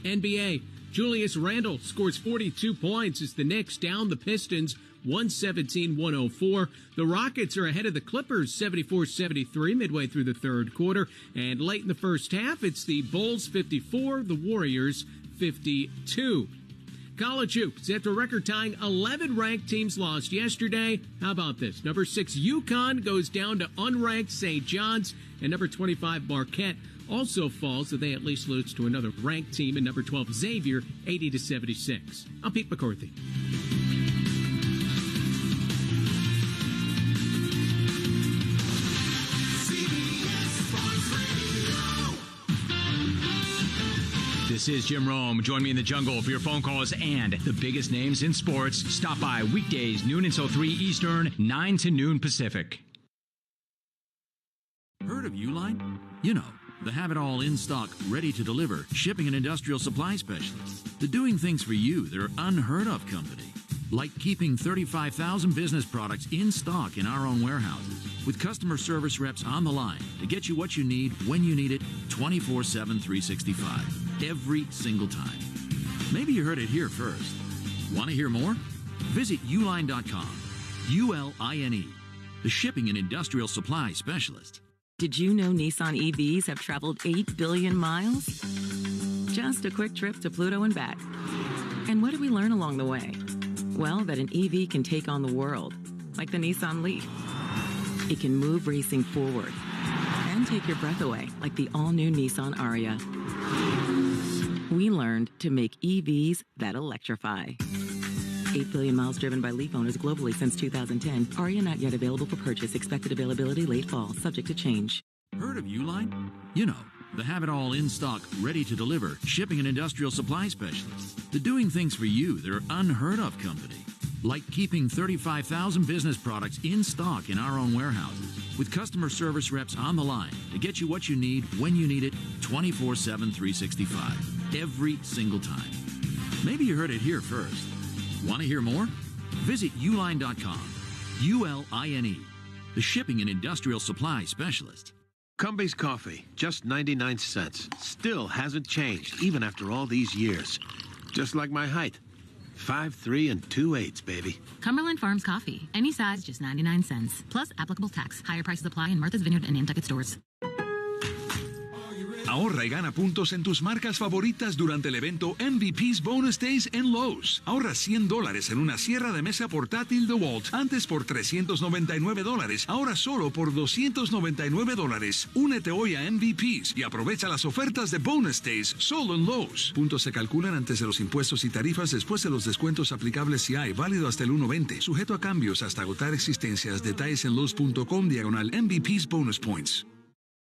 NBA, Julius Randle scores 42 points as the Knicks down the Pistons 117-104. The Rockets are ahead of the Clippers 74-73 midway through the third quarter. And late in the first half, it's the Bulls 54, the Warriors 52. College hoops, after record-tying 11 ranked teams lost yesterday. How about this? Number 6 UConn goes down to unranked St. John's, and number 25 Marquette also falls, so they at least lose to another ranked team, and number 12 Xavier 80-76. I'm Pete McCarthy. This is Jim Rome. Join me in the jungle for your phone calls and the biggest names in sports. Stop by weekdays, noon until 3 Eastern, 9 to noon Pacific. Heard of Uline? You know, the have-it-all in-stock, ready-to-deliver, shipping and industrial supply specialists. The doing things for you that are unheard of company. Like keeping 35,000 business products in stock in our own warehouses with customer service reps on the line to get you what you need when you need it 24/7, 365. Every single time. Maybe you heard it here first. Want to hear more? Visit uline.com. ULINE, the shipping and industrial supply specialist. Did you know Nissan EVs have traveled 8 billion miles? Just a quick trip to Pluto and back. And what did we learn along the way? Well, that an EV can take on the world, like the Nissan Leaf. It can move racing forward and take your breath away, like the all-new Nissan Ariya. We learned to make EVs that electrify. 8 billion miles driven by Leaf owners globally since 2010. Ariya not yet available for purchase. Expected availability late fall, subject to change. Heard of Uline? You know, the have-it-all in-stock, ready-to-deliver, shipping and industrial supply specialists. The doing things for you that are unheard of company. Like keeping 35,000 business products in stock in our own warehouses with customer service reps on the line to get you what you need when you need it 24/7, 365. Every single time. Maybe you heard it here first. Want to hear more? Visit uline.com. ULINE, the shipping and industrial supply specialist. Cumbie's coffee, just 99 cents. Still hasn't changed, even after all these years. Just like my height. 5'3" and 2/8, baby. Cumberland Farms coffee. Any size, just 99 cents. Plus applicable tax. Higher prices apply in Martha's Vineyard and Nantucket stores. Ahorra y gana puntos en tus marcas favoritas durante el evento MVP's Bonus Days en Lowe's. Ahorra $100 en una sierra de mesa portátil DeWalt, antes por $399, ahora solo por $299. Únete hoy a MVP's y aprovecha las ofertas de Bonus Days solo en Lowe's. Puntos se calculan antes de los impuestos y tarifas, después de los descuentos aplicables si hay, válido hasta el 1/20. Sujeto a cambios hasta agotar existencias. Detalles en Lowe's.com/MVP's Bonus Points.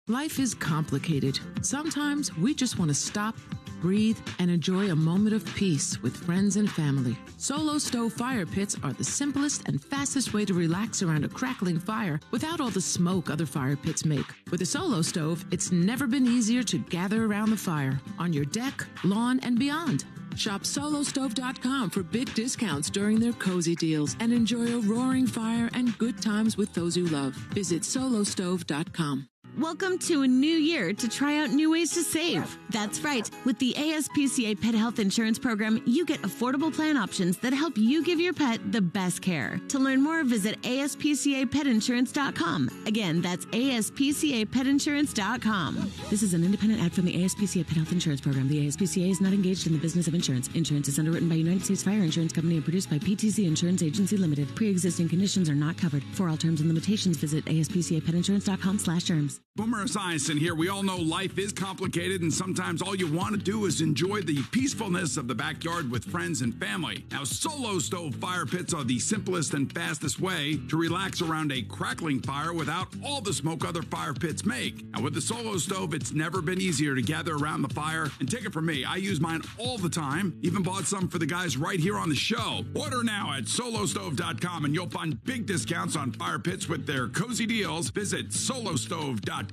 Life is complicated. Sometimes we just want to stop, breathe, and enjoy a moment of peace with friends and family. Solo Stove fire pits are the simplest and fastest way to relax around a crackling fire without all the smoke other fire pits make. With a Solo Stove, it's never been easier to gather around the fire, on your deck, lawn, and beyond. Shop solostove.com for big discounts during their cozy deals and enjoy a roaring fire and good times with those you love. Visit solostove.com. Welcome to a new year to try out new ways to save. That's right. With the ASPCA Pet Health Insurance Program, you get affordable plan options that help you give your pet the best care. To learn more, visit ASPCAPetInsurance.com. Again, that's ASPCAPetInsurance.com. This is an independent ad from the ASPCA Pet Health Insurance Program. The ASPCA is not engaged in the business of insurance. Insurance is underwritten by United States Fire Insurance Company and produced by PTC Insurance Agency Limited. Pre-existing conditions are not covered. For all terms and limitations, visit ASPCAPetInsurance.com/terms. Boomer Esiason here. We all know life is complicated, and sometimes all you want to do is enjoy the peacefulness of the backyard with friends and family. Now, Solo Stove fire pits are the simplest and fastest way to relax around a crackling fire without all the smoke other fire pits make. Now, with the Solo Stove, it's never been easier to gather around the fire. And take it from me, I use mine all the time. Even bought some for the guys right here on the show. Order now at solostove.com, and you'll find big discounts on fire pits with their cozy deals. Visit solostove.com.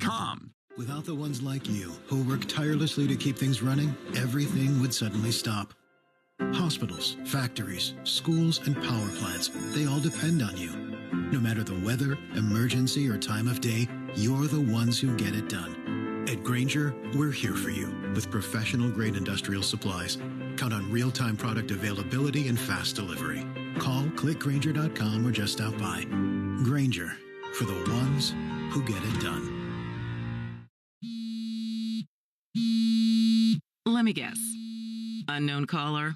Without the ones like you, who work tirelessly to keep things running, everything would suddenly stop. Hospitals, factories, schools, and power plants, they all depend on you. No matter the weather, emergency, or time of day, you're the ones who get it done. At Grainger, we're here for you with professional-grade industrial supplies. Count on real-time product availability and fast delivery. Call, click Grainger.com, or just stop by. Grainger, for the ones who get it done. Let me guess. Unknown caller?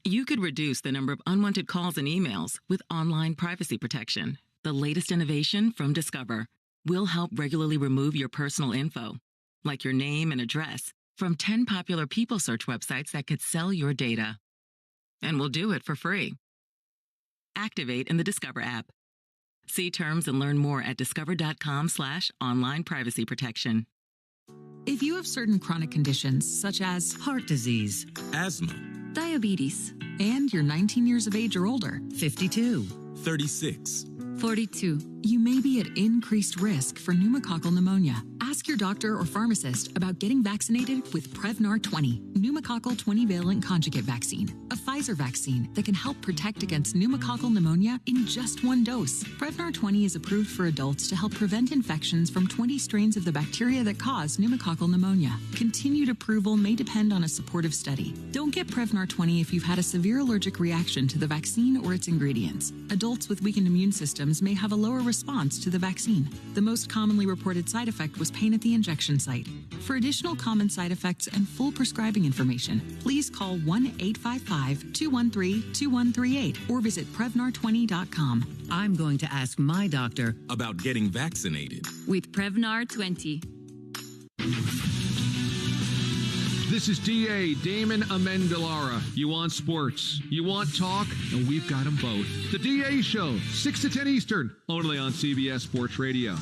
You could reduce the number of unwanted calls and emails with online privacy protection. The latest innovation from Discover will help regularly remove your personal info, like your name and address, from 10 popular people search websites that could sell your data. And we'll do it for free. Activate in the Discover app. See terms and learn more at discover.com/online privacy protection. If you have certain chronic conditions, such as heart disease, asthma, diabetes, and you're 19 years of age or older, 52, 36, 42, you may be at increased risk for pneumococcal pneumonia. Ask your doctor or pharmacist about getting vaccinated with Prevnar 20, pneumococcal 20-valent conjugate vaccine, a Pfizer vaccine that can help protect against pneumococcal pneumonia in just one dose. Prevnar 20 is approved for adults to help prevent infections from 20 strains of the bacteria that cause pneumococcal pneumonia. Continued approval may depend on a supportive study. Don't get Prevnar 20 if you've had a severe allergic reaction to the vaccine or its ingredients. Adults with weakened immune systems may have a lower response to the vaccine. The most commonly reported side effect was pain at the injection site. For additional common side effects and full prescribing information, please call 1-855-213-2138 or visit Prevnar20.com. I'm going to ask my doctor about getting vaccinated with Prevnar 20. This is DA Damon Amendolara. You want sports, you want talk, and we've got them both. The DA Show, 6 to 10 Eastern, only on CBS Sports Radio.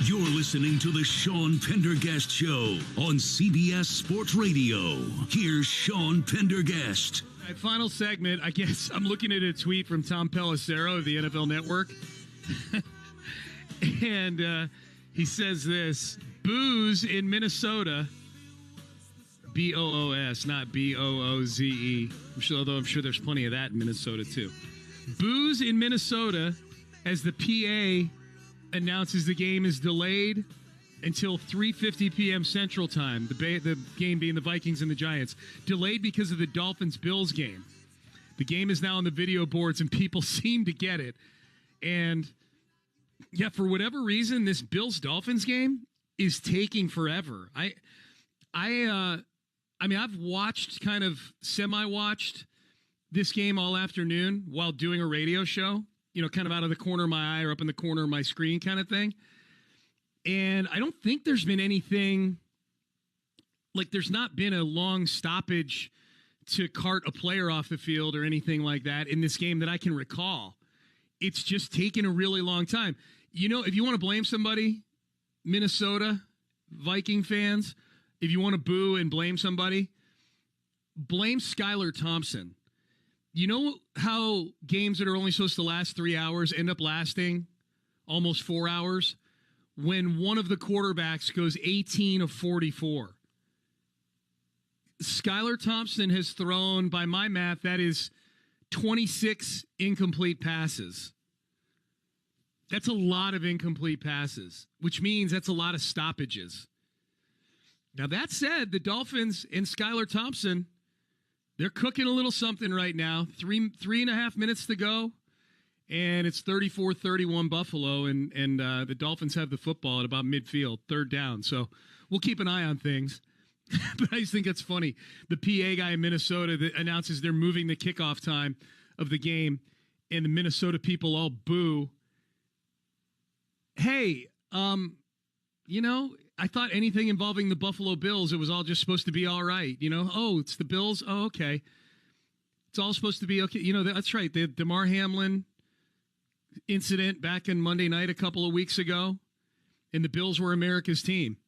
You're listening to the Sean Pendergast Show on CBS Sports Radio. Here's Sean Pendergast. All right, final segment. I guess I'm looking at a tweet from Tom Pelissero of the NFL Network. And he says this: booze in Minnesota, B-O-O-S, not B-O-O-Z-E. Although I'm sure there's plenty of that in Minnesota, too. Booze in Minnesota as the PA announces the game is delayed until 3:50 p.m. Central Time, the game being the Vikings and the Giants. Delayed because of the Dolphins-Bills game. The game is now on the video boards, and people seem to get it. And, yeah, for whatever reason, this Bills-Dolphins game is taking forever. I mean, I've watched, kind of semi-watched this game all afternoon while doing a radio show, kind of out of the corner of my eye or up in the corner of my screen kind of thing. And I don't think there's been anything, like there's not been a long stoppage to cart a player off the field or anything like that in this game that I can recall. It's just taken a really long time. If you want to blame somebody, Minnesota, Viking fans, if you want to boo and blame somebody, blame Skylar Thompson. You know how games that are only supposed to last 3 hours end up lasting almost 4 hours? When one of the quarterbacks goes 18 of 44. Skylar Thompson has thrown, by my math, that is 26 incomplete passes. That's a lot of incomplete passes, which means that's a lot of stoppages. Now, that said, the Dolphins and Skylar Thompson, they're cooking a little something right now. 3.5 minutes to go, and it's 34-31 Buffalo, and the Dolphins have the football at about midfield, third down. So we'll keep an eye on things. But I just think it's funny. The PA guy in Minnesota that announces they're moving the kickoff time of the game, and the Minnesota people all boo. Hey, I thought anything involving the Buffalo Bills, it was all just supposed to be all right. Oh, it's the Bills. Oh, okay. It's all supposed to be okay. That's right. The Damar Hamlin incident back in Monday night a couple of weeks ago, and the Bills were America's team.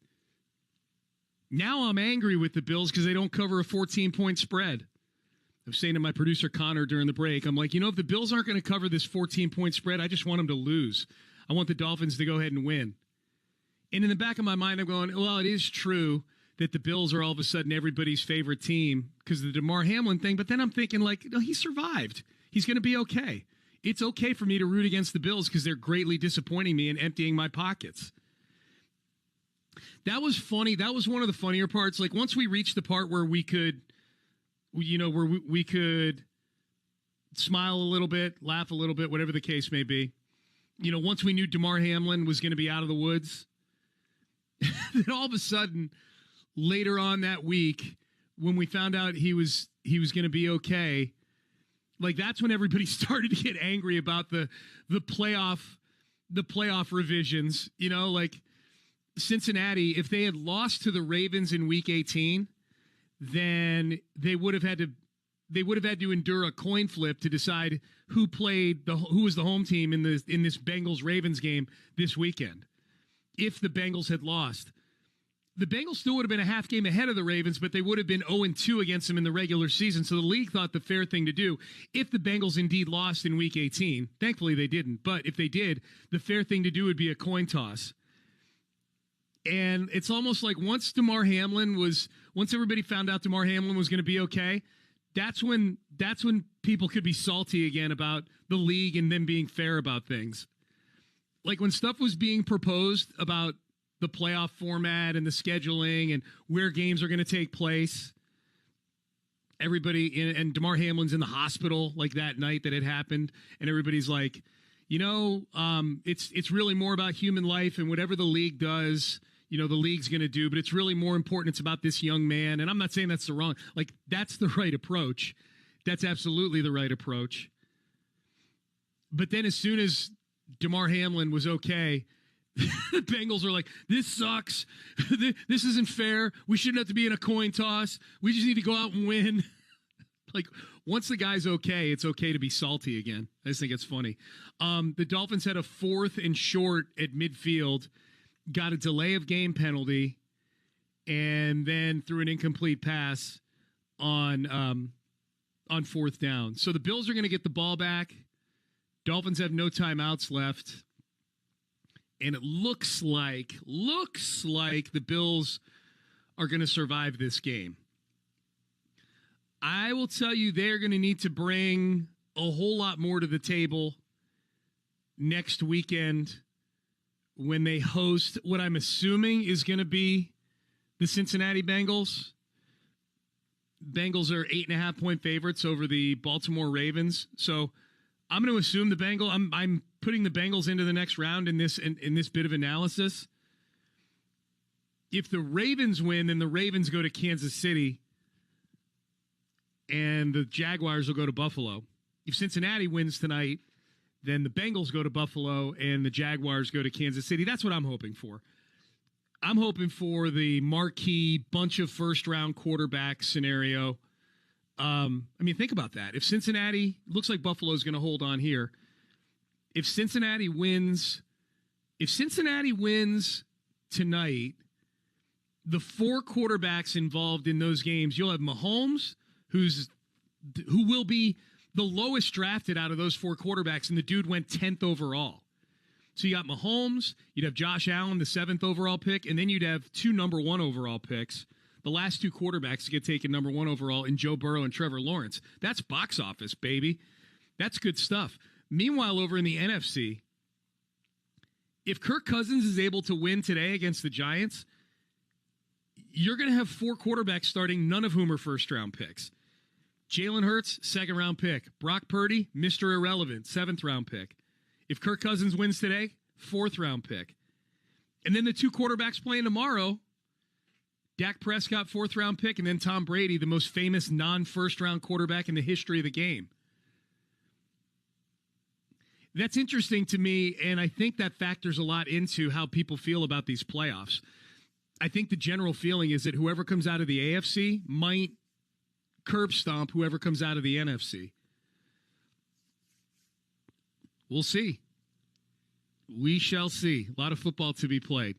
Now I'm angry with the Bills because they don't cover a 14-point spread. I was saying to my producer, Connor, during the break, I'm like, if the Bills aren't going to cover this 14-point spread, I just want them to lose. I want the Dolphins to go ahead and win. And in the back of my mind, I'm going, well, it is true that the Bills are all of a sudden everybody's favorite team because of the Damar Hamlin thing. But then I'm thinking, no, he survived. He's going to be okay. It's okay for me to root against the Bills because they're greatly disappointing me and emptying my pockets. That was funny. That was one of the funnier parts. Like once we reached the part where we could, where we could smile a little bit, laugh a little bit, whatever the case may be. Once we knew Damar Hamlin was going to be out of the woods, then all of a sudden, later on that week, when we found out he was going to be okay, like that's when everybody started to get angry about the playoff revisions. Like Cincinnati, if they had lost to the Ravens in Week 18, then they would have had to endure a coin flip to decide who was the home team in this Bengals Ravens game this weekend. If the Bengals had lost, the Bengals still would have been a half game ahead of the Ravens, but they would have been 0-2 against them in the regular season. So the league thought the fair thing to do, if the Bengals indeed lost in Week 18, thankfully they didn't, but if they did, the fair thing to do would be a coin toss. And it's almost like once everybody found out Damar Hamlin was going to be okay, that's when people could be salty again about the league and them being fair about things. Like when stuff was being proposed about the playoff format and the scheduling and where games are going to take place, everybody, and Damar Hamlin's in the hospital like that night that it happened, and everybody's like, it's really more about human life and whatever the league does, the league's going to do, but it's really more important. It's about this young man. And I'm not saying that's that's the right approach. That's absolutely the right approach. But then as soon as Damar Hamlin was okay, the Bengals are like, this sucks. This isn't fair. We shouldn't have to be in a coin toss. We just need to go out and win. Like, once the guy's okay, it's okay to be salty again. I just think it's funny. The Dolphins had a 4th and short at midfield, got a delay of game penalty, and then threw an incomplete pass on 4th down. So the Bills are going to get the ball back. Dolphins have no timeouts left. And it looks like the Bills are going to survive this game. I will tell you, they're going to need to bring a whole lot more to the table next weekend when they host what I'm assuming is going to be the Cincinnati Bengals. Bengals are 8.5-point favorites over the Baltimore Ravens. So I'm going to assume I'm putting the Bengals into the next round in this bit of analysis. If the Ravens win, then the Ravens go to Kansas City and the Jaguars will go to Buffalo. If Cincinnati wins tonight, then the Bengals go to Buffalo and the Jaguars go to Kansas City. That's what I'm hoping for. I'm hoping for the marquee bunch of first-round quarterback scenario. Think about that. If Cincinnati looks like Buffalo's going to hold on here, if Cincinnati wins tonight, the four quarterbacks involved in those games, you'll have Mahomes, who will be the lowest drafted out of those four quarterbacks, and the dude went 10th overall. So you got Mahomes, you'd have Josh Allen, the 7th overall pick, and then you'd have two number 1 overall picks. The last two quarterbacks to get taken number 1 overall in Joe Burrow and Trevor Lawrence. That's box office, baby. That's good stuff. Meanwhile, over in the NFC, if Kirk Cousins is able to win today against the Giants, you're going to have four quarterbacks starting, none of whom are first-round picks. Jalen Hurts, 2nd-round pick. Brock Purdy, Mr. Irrelevant, 7th-round pick. If Kirk Cousins wins today, 4th-round pick. And then the two quarterbacks playing tomorrow, Dak Prescott, 4th-round pick, and then Tom Brady, the most famous non-first-round quarterback in the history of the game. That's interesting to me, and I think that factors a lot into how people feel about these playoffs. I think the general feeling is that whoever comes out of the AFC might curb stomp whoever comes out of the NFC. We'll see. We shall see. A lot of football to be played.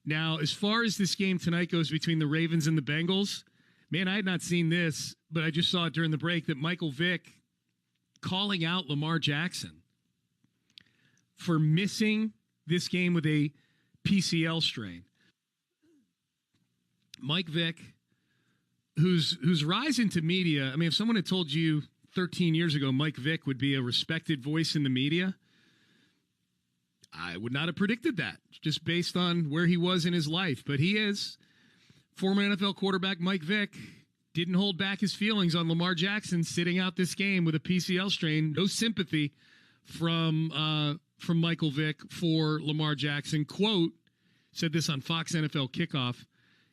Now, as far as this game tonight goes between the Ravens and the Bengals, man, I had not seen this, but I just saw it during the break that Michael Vick calling out Lamar Jackson for missing this game with a PCL strain. Mike Vick, who's rise into media, if someone had told you 13 years ago Mike Vick would be a respected voice in the media, I would not have predicted that, just based on where he was in his life. But he is. Former NFL quarterback Mike Vick didn't hold back his feelings on Lamar Jackson sitting out this game with a PCL strain. No sympathy from Michael Vick for Lamar Jackson. Quote, said this on Fox NFL Kickoff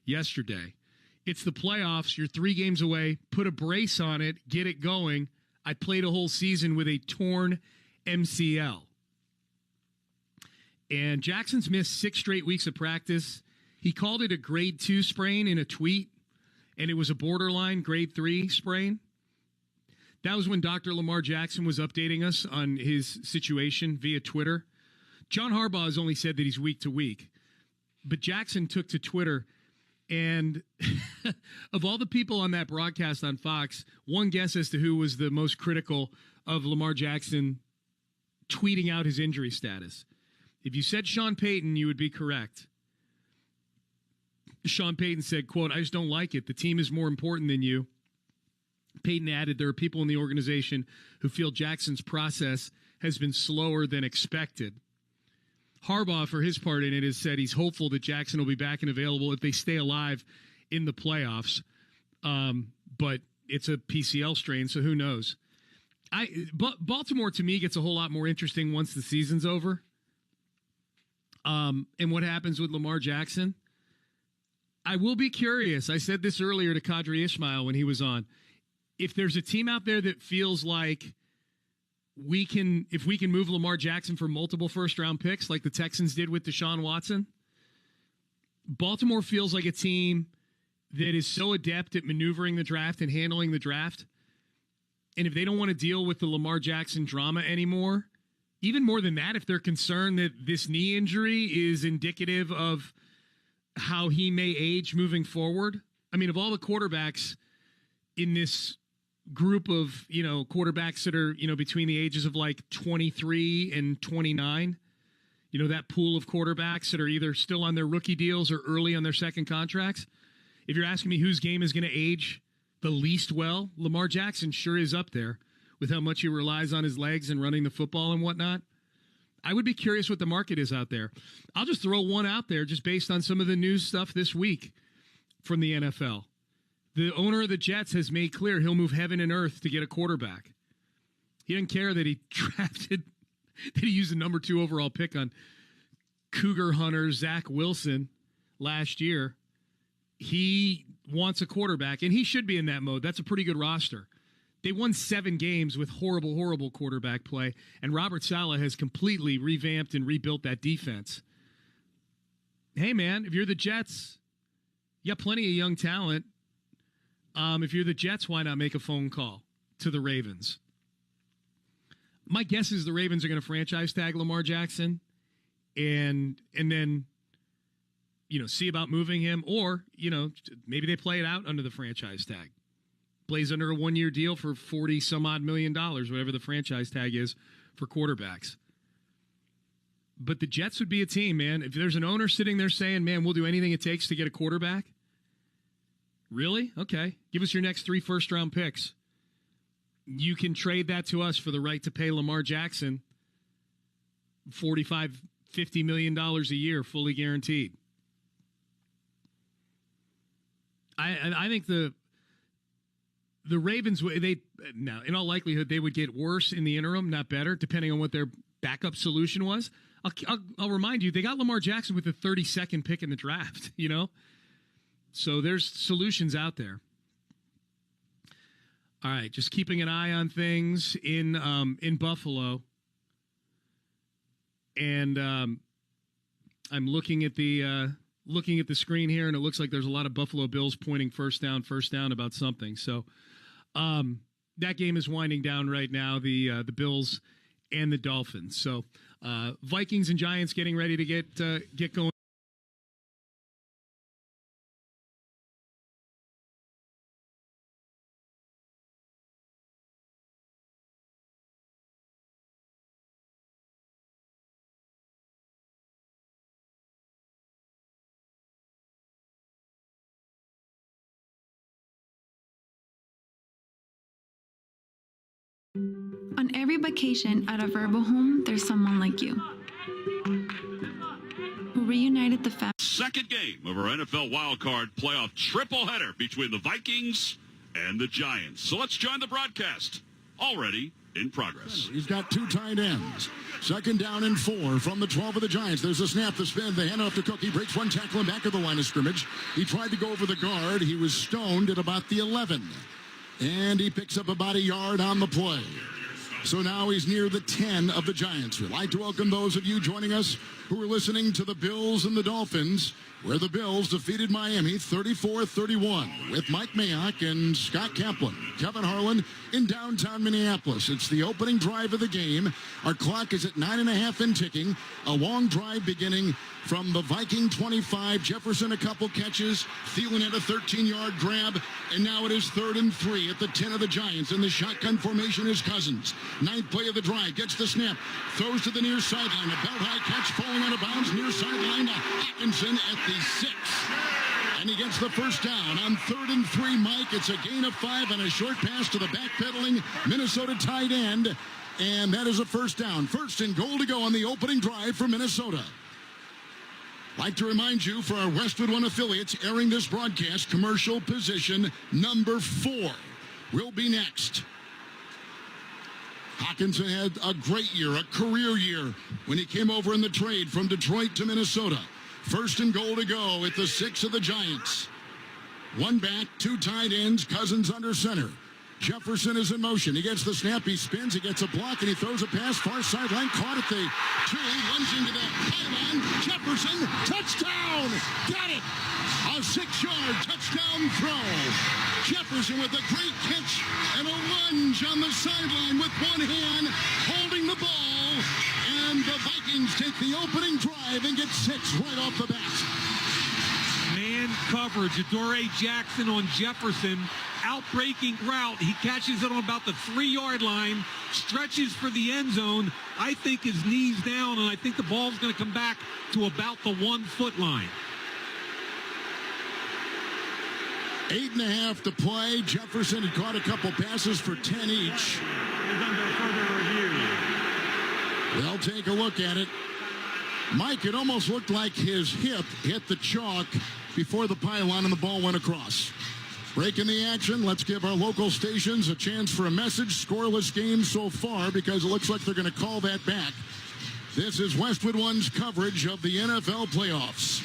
yesterday. It's the playoffs. You're 3 games away. Put a brace on it. Get it going. I played a whole season with a torn MCL. And Jackson's missed 6 straight weeks of practice. He called it a grade 2 sprain in a tweet, and it was a borderline grade 3 sprain. That was when Dr. Lamar Jackson was updating us on his situation via Twitter. John Harbaugh has only said that he's week to week. But Jackson took to Twitter, and of all the people on that broadcast on Fox, one guess as to who was the most critical of Lamar Jackson tweeting out his injury status. If you said Sean Payton, you would be correct. Sean Payton said, quote, I just don't like it. The team is more important than you. Payton added, there are people in the organization who feel Jackson's process has been slower than expected. Harbaugh, for his part in it, has said he's hopeful that Jackson will be back and available if they stay alive in the playoffs. But it's a PCL strain, so who knows? Baltimore, to me, gets a whole lot more interesting once the season's over. And what happens with Lamar Jackson? I will be curious. I said this earlier to Kadri Ismail when he was on. If there's a team out there that feels like if we can move Lamar Jackson for multiple first-round picks like the Texans did with Deshaun Watson, Baltimore feels like a team that is so adept at maneuvering the draft and handling the draft. And if they don't want to deal with the Lamar Jackson drama anymore, even more than that, if they're concerned that this knee injury is indicative of how he may age moving forward. Of all the quarterbacks in this group of, quarterbacks that are, between the ages of like 23 and 29, that pool of quarterbacks that are either still on their rookie deals or early on their second contracts. If you're asking me whose game is going to age the least well, Lamar Jackson sure is up there with how much he relies on his legs and running the football and whatnot. I would be curious what the market is out there. I'll just throw one out there just based on some of the news stuff this week from the NFL. The owner of the Jets has made clear he'll move heaven and earth to get a quarterback. He didn't care that he used the number 2 overall pick on Cougar hunter Zach Wilson last year. He wants a quarterback, and he should be in that mode. That's a pretty good roster. They won 7 games with horrible, horrible quarterback play, and Robert Saleh has completely revamped and rebuilt that defense. Hey, man, if you're the Jets, you got plenty of young talent. If you're the Jets, why not make a phone call to the Ravens? My guess is the Ravens are going to franchise tag Lamar Jackson and then, see about moving him, or, maybe they play it out under the franchise tag. Plays under a 1-year deal for $40-some-odd million, whatever the franchise tag is for quarterbacks. But the Jets would be a team, man. If there's an owner sitting there saying, man, we'll do anything it takes to get a quarterback. Really? Okay. Give us your next 3 first-round picks. You can trade that to us for the right to pay Lamar Jackson $45, $50 million a year, fully guaranteed. I think the Ravens, now in all likelihood, they would get worse in the interim, not better, depending on what their backup solution was. I'll remind you, they got Lamar Jackson with the 32nd pick in the draft, So there's solutions out there. All right, just keeping an eye on things in Buffalo. And I'm looking at the screen here, and it looks like there's a lot of Buffalo Bills pointing first down about something. So that game is winding down right now, the Bills and the Dolphins. So Vikings and Giants getting ready to get going. On every vacation at a Verbo home, there's someone like you who reunited the family. Second game of our NFL wildcard playoff triple header between the Vikings and the Giants. So let's join the broadcast. Already in progress. He's got 2 tight ends. Second down and 4 from the 12 of the Giants. There's a snap, the spin, the handoff to Cook. He breaks 1 tackle and back of the line of scrimmage. He tried to go over the guard. He was stoned at about the 11. And he picks up about a yard on the play. So now he's near the 10 of the Giants. We'd like to welcome those of you joining us who are listening to the Bills and the Dolphins, where the Bills defeated Miami 34-31 with Mike Mayock and Scott Kaplan, Kevin Harlan in downtown Minneapolis. It's the opening drive of the game. Our clock is at 9.5 and ticking. A long drive beginning from the Viking 25. Jefferson a couple catches. Thielen had a 13-yard grab. And now it is 3rd and 3 at the 10 of the Giants. In the shotgun formation is Cousins. 9th play of the drive. Gets the snap. Throws to the near sideline. A belt-high catch falling out of bounds. Near sideline to Hockenson at the 6. And he gets the first down on 3rd and 3, Mike. It's a gain of 5 and a short pass to the backpedaling Minnesota tight end. And that is a first down. 1st and goal to go on the opening drive for Minnesota. Like to remind you, for our Westwood One affiliates airing this broadcast, commercial position number 4 will be next. Hockenson had a great year, a career year, when he came over in the trade from Detroit to Minnesota. 1st and goal to go at the 6 of the Giants. 1 back, 2 tight ends, Cousins under center. Jefferson is in motion. He gets the snap, he spins, he gets a block, and he throws a pass, far sideline, caught at the 2, runs into the pylon. Jefferson, touchdown! Got it! A 6-yard touchdown throw. Jefferson with a great catch and a lunge on the sideline with one hand, holding the ball. And the Vikings take the opening drive and get 6 right off the bat. Man coverage. Adoree Jackson on Jefferson. Outbreaking route. He catches it on about the 3-yard line. Stretches for the end zone. I think his knee's down, and I think the ball's going to come back to about the 1-foot line. 8.5 to play. Jefferson had caught a couple passes for 10 each. They'll take a look at it. Mike, it almost looked like his hip hit the chalk before the pylon and the ball went across. Breaking the action, let's give our local stations a chance for a message. Scoreless game so far because it looks like they're going to call that back. This is Westwood One's coverage of the NFL playoffs.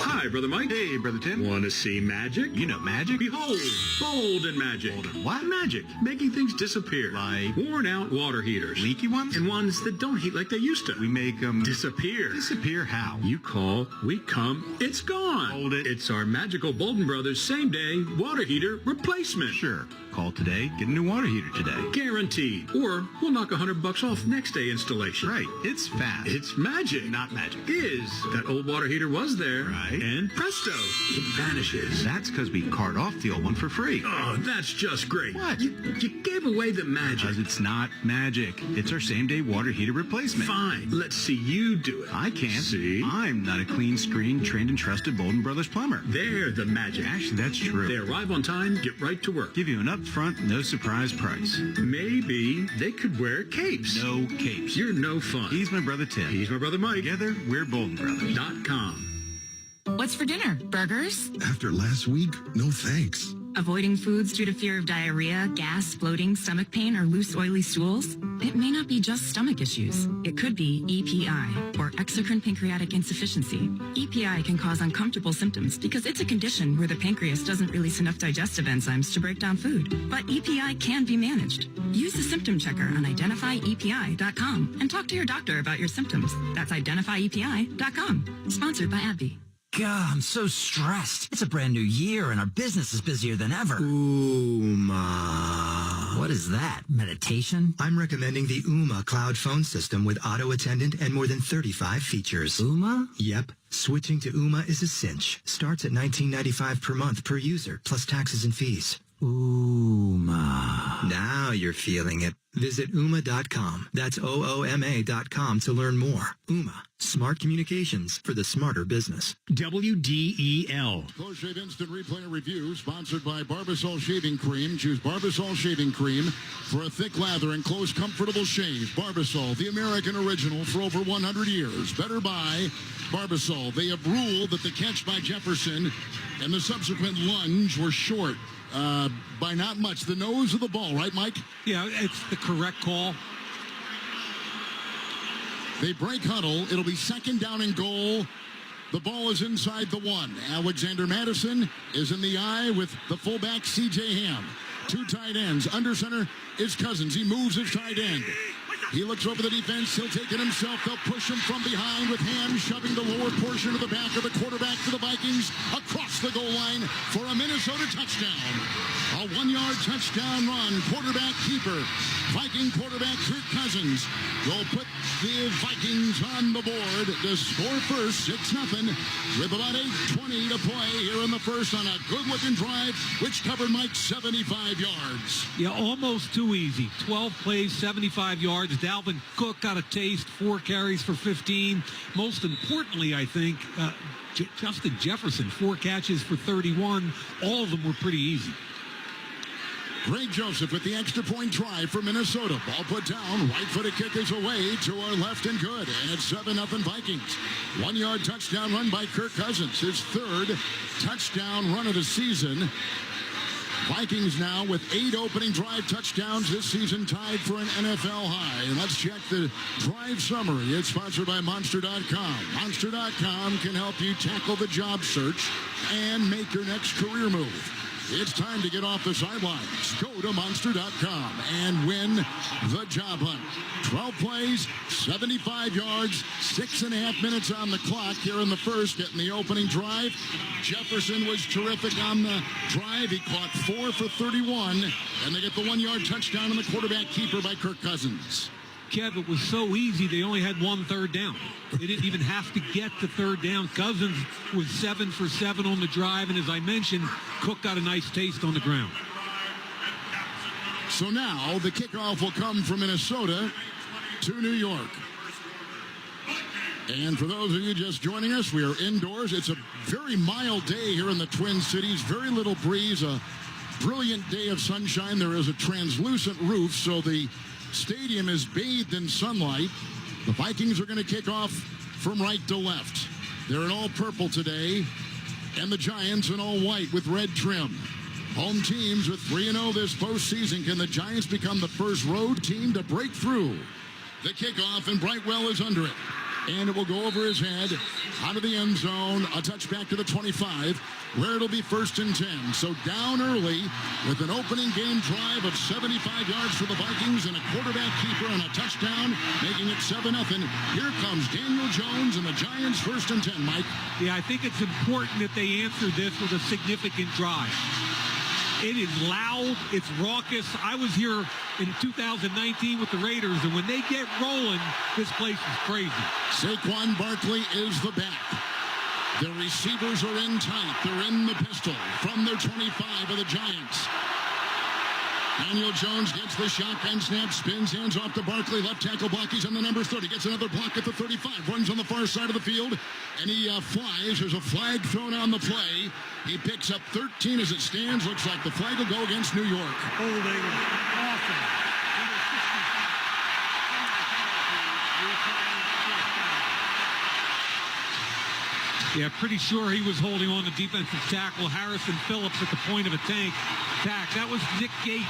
Hi, Brother Mike. Hey, Brother Tim. Want to see magic? You know magic? Behold, golden magic. Golden what? Magic, making things disappear. Like? Worn out water heaters. Leaky ones? And ones that don't heat like they used to. We make them... disappear. Disappear how? You call, we come, it's gone. Hold it. It's our magical Bolden Brothers same-day water heater replacement. Sure. Call today, get a new water heater today. Guaranteed. Or we'll knock $100 off next day installation. Right. It's fast. It's magic. Not magic. Is. That old water heater was there. Right. And presto, it vanishes. That's because we cart off the old one for free. Oh, that's just great. What? You gave away the magic. Because it's not magic. It's our same-day water heater replacement. Fine. Let's see you do it. I can't. See? I'm not a clean screen, trained and trusted Bolden Brothers plumber. They're the magic. Actually, that's true. They arrive on time, get right to work. Give you an upfront, no surprise price. Maybe they could wear capes. No capes. You're no fun. He's my brother Tim. He's my brother Mike. Together, we're Bolden Brothers. .com. What's for dinner? Burgers? After last week, no thanks. Avoiding foods due to fear of diarrhea, gas, bloating, stomach pain, or loose, oily stools? It may not be just stomach issues. It could be EPI, or exocrine pancreatic insufficiency. EPI can cause uncomfortable symptoms because it's a condition where the pancreas doesn't release enough digestive enzymes to break down food. But EPI can be managed. Use the symptom checker on identifyepi.com and talk to your doctor about your symptoms. That's identifyepi.com. Sponsored by AbbVie. God, I'm so stressed. It's a brand new year and our business is busier than ever. Ooma. What is that? Meditation? I'm recommending the Ooma cloud phone system with auto attendant and more than 35 features. Ooma? Yep. Switching to Ooma is a cinch. Starts at $19.95 per month per user, plus taxes and fees. Ooma. Now you're feeling it. Visit Ooma.com. That's OOMA.com to learn more. Ooma. Smart communications for the smarter business. WDEL. Close Shave Instant Replay and Review, sponsored by Barbasol Shaving Cream. Choose Barbasol Shaving Cream for a thick lather and close, comfortable shave. Barbasol, the American original for over 100 years. Better buy Barbasol. They have ruled that the catch by Jefferson and the subsequent lunge were short. By not much. The nose of the ball, right, Mike? Yeah, it's the correct call. They break huddle. It'll be second down and goal. The ball is inside the one. Alexander Madison is in the eye with the fullback, C.J. Ham. Two tight ends. Under center is Cousins. He moves his tight end. He looks over the defense. He'll take it himself. They'll push him from behind with Ham shoving the lower portion of the back of the quarterback to the Vikings across the goal line for a Minnesota touchdown. A 1-yard touchdown run. Quarterback keeper. Viking quarterback Kirk Cousins will put the Vikings on the board to score first, 6-0, with about 8:20 to play here in the first on a good-looking drive, which covered Mike 75 yards. Yeah, almost too easy. 12 plays, 75 yards. Dalvin Cook got a taste, 4 carries for 15. Most importantly, I think, Justin Jefferson, 4 catches for 31. All of them were pretty easy. Greg Joseph with the extra point try for Minnesota. Ball put down. Right-footed kick is away to our left and good. And it's 7-0 Vikings. 1-yard touchdown run by Kirk Cousins. His third touchdown run of the season. Vikings now with 8 opening drive touchdowns this season, tied for an NFL high. And let's check the drive summary. It's sponsored by Monster.com. Monster.com can help you tackle the job search and make your next career move. It's time to get off the sidelines. Go to Monster.com and win the job hunt. 12 plays, 75 yards, 6.5 minutes on the clock here in the first, getting the opening drive. Jefferson was terrific on the drive. He caught 4 for 31, and they get the 1-yard touchdown on the quarterback keeper by Kirk Cousins. Kev, it was so easy, they only had 1 third down. They didn't even have to get the third down. Cousins was 7 for 7 on the drive, and as I mentioned, Cook got a nice taste on the ground. So now the kickoff will come from Minnesota to New York. And for those of you just joining us, we are indoors. It's a very mild day here in the Twin Cities. Very little breeze, a brilliant day of sunshine. There is a translucent roof, so the stadium is bathed in sunlight. The Vikings are going to kick off from right to left. They're in all purple today, and the Giants in all white with red trim. Home teams with 3-0 this postseason. Can the Giants become the first road team to break through? The kickoff, and Brightwell is under it. And it will go over his head, out of the end zone, a touchback to the 25, where it'll be 1st and 10. So down early with an opening game drive of 75 yards for the Vikings and a quarterback keeper and a touchdown, making it 7-0. Here comes Daniel Jones and the Giants 1st and 10, Mike. Yeah, I think it's important that they answer this with a significant drive. It is loud. It's raucous. I was here in 2019 with the Raiders, and when they get rolling, this place is crazy. Saquon Barkley is the back. The receivers are in tight. They're in the pistol from their 25 of the Giants. Daniel Jones gets the shotgun snap, spins, hands off to Barkley. Left tackle block. He's on the number 30. Gets another block at the 35. Runs on the far side of the field, and he flies. There's a flag thrown on the play. He picks up 13 as it stands. Looks like the flag will go against New York. Holding. Awesome. Yeah, pretty sure he was holding on to defensive tackle Harrison Phillips at the point of attack. That was Nick Gates,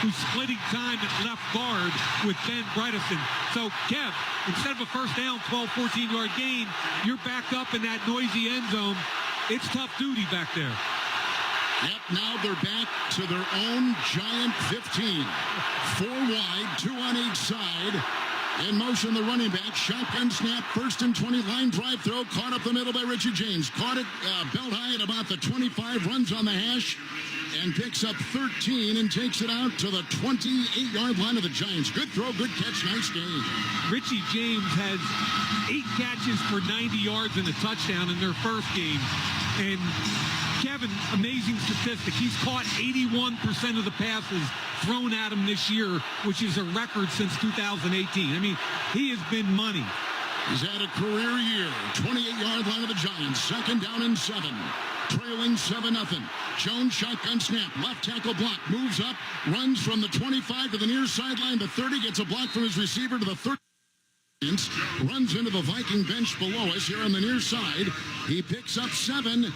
who's splitting time at left guard with Ben Bredesen. So, Kev, instead of a first down, 12, 14-yard gain, you're back up in that noisy end zone. It's tough duty back there. Yep, now they're back to their own Giant 15. 4 wide, 2 on each side. In motion, the running back. Shotgun snap, 1st and 20. Line drive throw. Caught up the middle by Richie James. Caught it belt high at about the 25. Runs on the hash and picks up 13 and takes it out to the 28-yard line of the Giants. Good throw, good catch, nice game. Richie James has 8 catches for 90 yards and a touchdown in their first game. And Kevin, amazing statistic. He's caught 81% of the passes thrown at him this year, which is a record since 2018. I mean, he has been money. He's had a career year. 28-yard line of the Giants. 2nd down and 7. Trailing 7-0. Jones shotgun snap. Left tackle block. Moves up. Runs from the 25 to the near sideline. The 30 gets a block from his receiver to the 30. Runs into the Viking bench below us here on the near side. He picks up 7,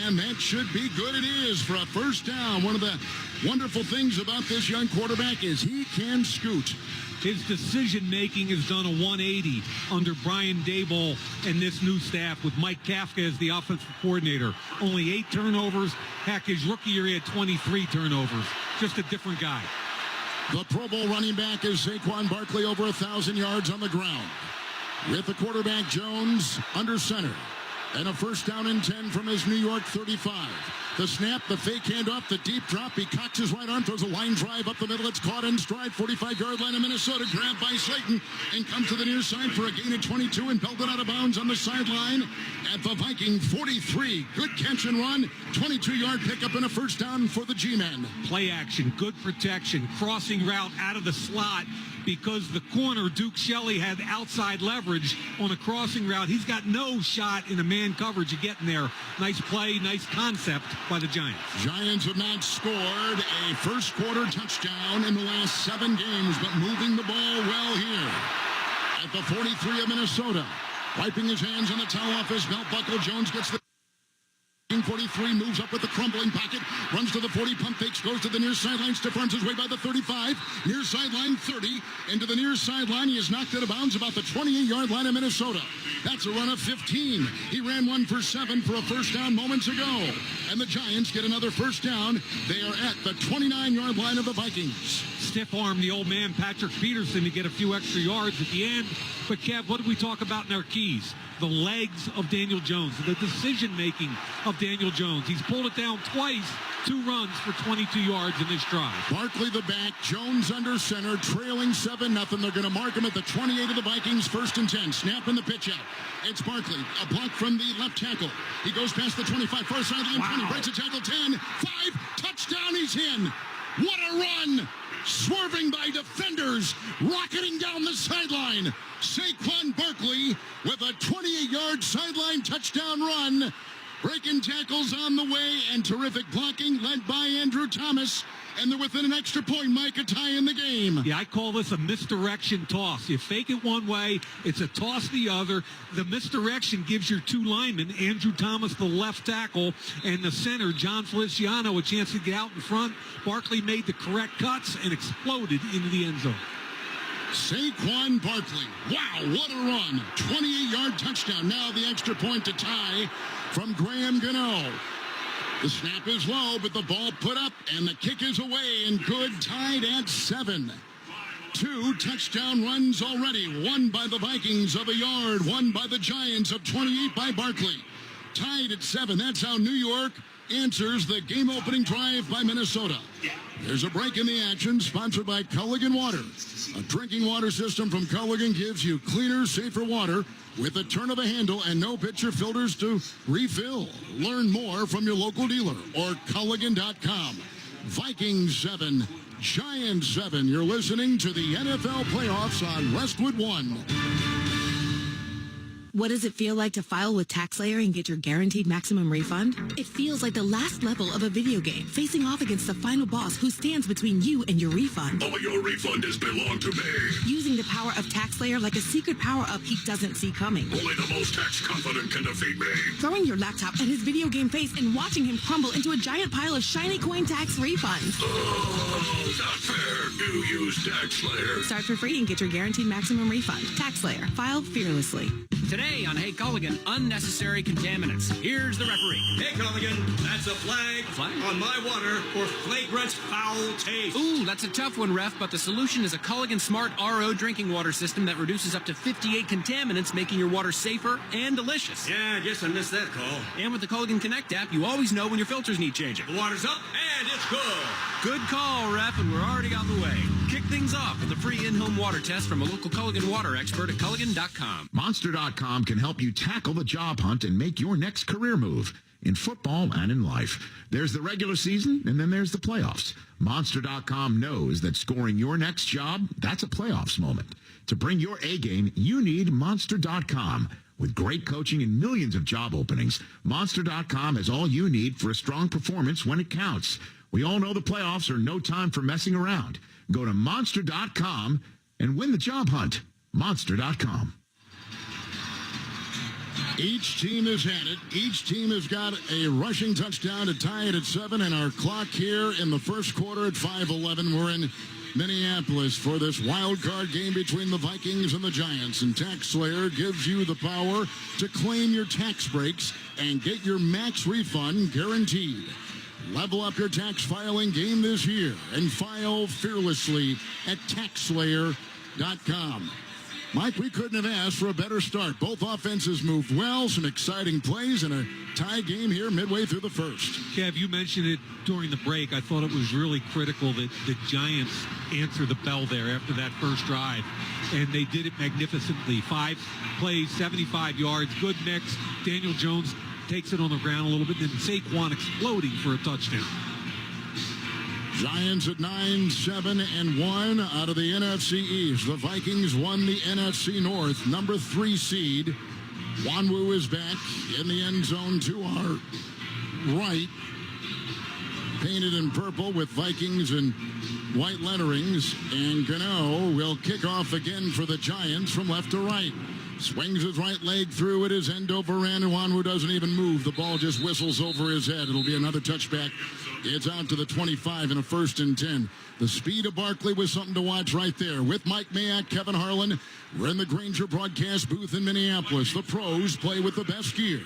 and that should be good. It is for a first down. One of the wonderful things about this young quarterback is he can scoot. His decision-making has done a 180 under Brian Daboll and this new staff with Mike Kafka as the offensive coordinator. Only 8 turnovers. Heck, his rookie year he had 23 turnovers. Just a different guy. The Pro Bowl running back is Saquon Barkley, over 1,000 yards on the ground. With the quarterback, Jones, under center. And a first down and 10 from his New York 35. The snap, the fake handoff, the deep drop. He cocks his right arm, throws a line drive up the middle. It's caught in stride, 45-yard line of Minnesota. Grabbed by Slayton and comes to the near side for a gain of 22 and belted out of bounds on the sideline at the Viking 43. Good catch and run. 22-yard pickup and a first down for the G-men. Play action, good protection, crossing route out of the slot because the corner, Duke Shelley, had outside leverage on a crossing route. He's got no shot in a man coverage of getting there. Nice play, nice concept by the Giants. Giants have not scored a first quarter touchdown in the last 7 games, but moving the ball well here at the 43 of Minnesota. Wiping his hands on the towel off his belt buckle. Jones gets the 43, moves up with the crumbling pocket, runs to the 40, pump fakes, goes to the near sideline, stiff arms his way by the 35, near sideline 30, into the near sideline. He is knocked out of bounds about the 28-yard line of Minnesota. That's a run of 15. He ran 1 for 7 for a first down moments ago. And the Giants get another first down. They are at the 29-yard line of the Vikings. Stiff arm the old man, Patrick Peterson, to get a few extra yards at the end. But, Kev, what did we talk about in our keys? The legs of Daniel Jones, the decision-making of Daniel Jones. He's pulled it down twice, 2 runs for 22 yards in this drive. Barkley the back, Jones under center, trailing 7-0. They're going to mark him at the 28 of the Vikings, 1st and 10. Snap in the pitch out. It's Barkley, a block from the left tackle. He goes past the 25, far sideline, 20, breaks a tackle, 10, 5, touchdown, he's in. What a run! Swerving by defenders, rocketing down the sideline. Saquon Barkley with a 28-yard sideline touchdown run. Breaking tackles on the way and terrific blocking led by Andrew Thomas. and they're within an extra point. Mike, a tie in the game. Yeah, I call this a misdirection toss. You fake it one way, it's a toss the other. The misdirection gives your two linemen, Andrew Thomas, the left tackle, and the center, John Feliciano, a chance to get out in front. Barkley made the correct cuts and exploded into the end zone. Saquon Barkley. Wow, what a run. 28-yard touchdown. Now the extra point to tie from Graham Gano. The snap is low, but the ball put up, and the kick is away, and good, tied at 7. 2 touchdown runs already. One by the Vikings of a yard, one by the Giants of 28 by Barkley. Tied at 7. That's how New York answers the game-opening drive by Minnesota. There's a break in the action, sponsored by Culligan Water. A drinking water system from Culligan gives you cleaner, safer water with a turn of a handle and no pitcher filters to refill. Learn more from your local dealer or Culligan.com. Vikings 7, Giants 7. You're listening to the NFL playoffs on Westwood One. What does it feel like to file with TaxSlayer and get your guaranteed maximum refund? It feels like the last level of a video game, facing off against the final boss who stands between you and your refund. All your refund has belonged to me. Using the power of TaxSlayer like a secret power-up he doesn't see coming. Only the most tax-confident can defeat me. Throwing your laptop at his video game face and watching him crumble into a giant pile of shiny coin tax refunds. Oh, not fair. Do use TaxSlayer. Start for free and get your guaranteed maximum refund. TaxSlayer. File fearlessly. Today on Hey Culligan, unnecessary contaminants. Here's the referee. Hey Culligan, that's a flag on my water for flagrant foul taste. Ooh, that's a tough one, ref, but the solution is a Culligan Smart RO drinking water system that reduces up to 58 contaminants, making your water safer and delicious. Yeah, I guess I missed that call. And with the Culligan Connect app, you always know when your filters need changing. The water's up and it's good. Good call, ref, and we're already on the way. Kick things off with a free in-home water test from a local Culligan water expert at Culligan.com. Monster.com can help you tackle the job hunt and make your next career move in football and in life. There's the regular season, and then there's the playoffs. Monster.com knows that scoring your next job, that's a playoffs moment. To bring your A game, you need Monster.com. With great coaching and millions of job openings, Monster.com is all you need for a strong performance when it counts. We all know the playoffs are no time for messing around. Go to Monster.com and win the job hunt. Monster.com. Each team has had it. Each team has got a rushing touchdown to tie it at 7, and our clock here in the first quarter at 5:11. We're in Minneapolis for this wild card game between the Vikings and the Giants. And TaxSlayer gives you the power to claim your tax breaks and get your max refund guaranteed. Level up your tax filing game this year and file fearlessly at TaxSlayer.com. Mike, we couldn't have asked for a better start. Both offenses moved well, some exciting plays, and a tie game here midway through the first. Kev, you mentioned it during the break. I thought it was really critical that the Giants answer the bell there after that first drive, and they did it magnificently. 5 plays, 75 yards, good mix. Daniel Jones takes it on the ground a little bit, then Saquon exploding for a touchdown. Giants at 9-7-1 out of the NFC East. The Vikings won the NFC North, number 3 seed. Wanwu is back in the end zone to our right, painted in purple with Vikings and white letterings. And Gano will kick off again for the Giants from left to right. Swings his right leg through it is end over end, and Wanwu doesn't even move. The ball just whistles over his head. It'll be another touchback. It's out to the 25 and a 1st and 10. The speed of Barkley was something to watch right there. With Mike Mayock, Kevin Harlan, we're in the Grainger broadcast booth in Minneapolis. The pros play with the best gear.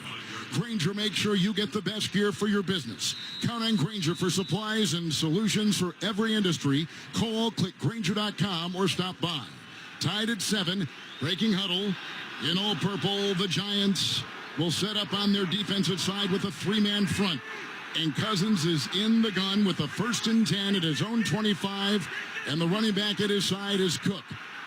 Grainger makes sure you get the best gear for your business. Count on Grainger for supplies and solutions for every industry. Call, click Grainger.com, or stop by. Tied at 7, breaking huddle. In all purple, the Giants will set up on their defensive side with a 3-man front. And Cousins is in the gun with a 1st and 10 at his own 25. And the running back at his side is Cook.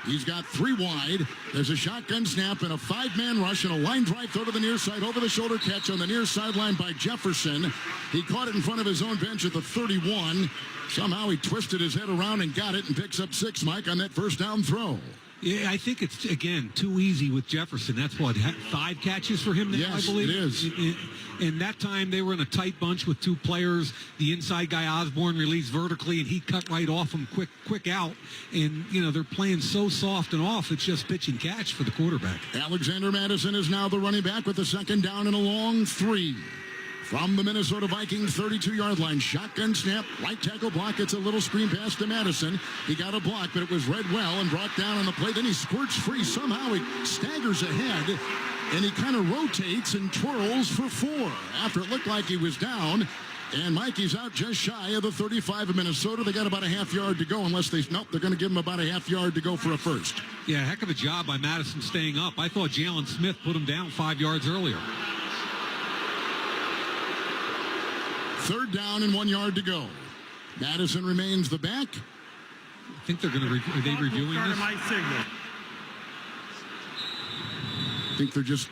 He's got 3 wide. There's a shotgun snap and a 5-man rush and a line drive throw to the near side. Over the shoulder catch on the near sideline by Jefferson. He caught it in front of his own bench at the 31. Somehow he twisted his head around and got it and picks up 6, Mike, on that first down throw. Yeah, I think it's, again, too easy with Jefferson. That's what, 5 catches for him now, yes, I believe? It is. And that time they were in a tight bunch with 2 players. The inside guy, Osborne, released vertically, and he cut right off him quick out. And, they're playing so soft and off, it's just pitch and catch for the quarterback. Alexander Madison is now the running back with the second down and a long 3. From the Minnesota Vikings 32-yard line, shotgun snap, right tackle block. It's a little screen pass to Madison. He got a block, but it was read well and brought down on the play. Then he squirts free. Somehow he staggers ahead, and he kind of rotates and twirls for 4 after it looked like he was down. And Mikey's out just shy of the 35 of Minnesota. They got about a half yard to go they're going to give him about a half yard to go for a first. Yeah, heck of a job by Madison staying up. I thought Jalen Smith put him down 5 yards earlier. 3rd down and 1 yard to go. Madison remains the back. I think they're going to are they reviewing this? My signal. I think they're just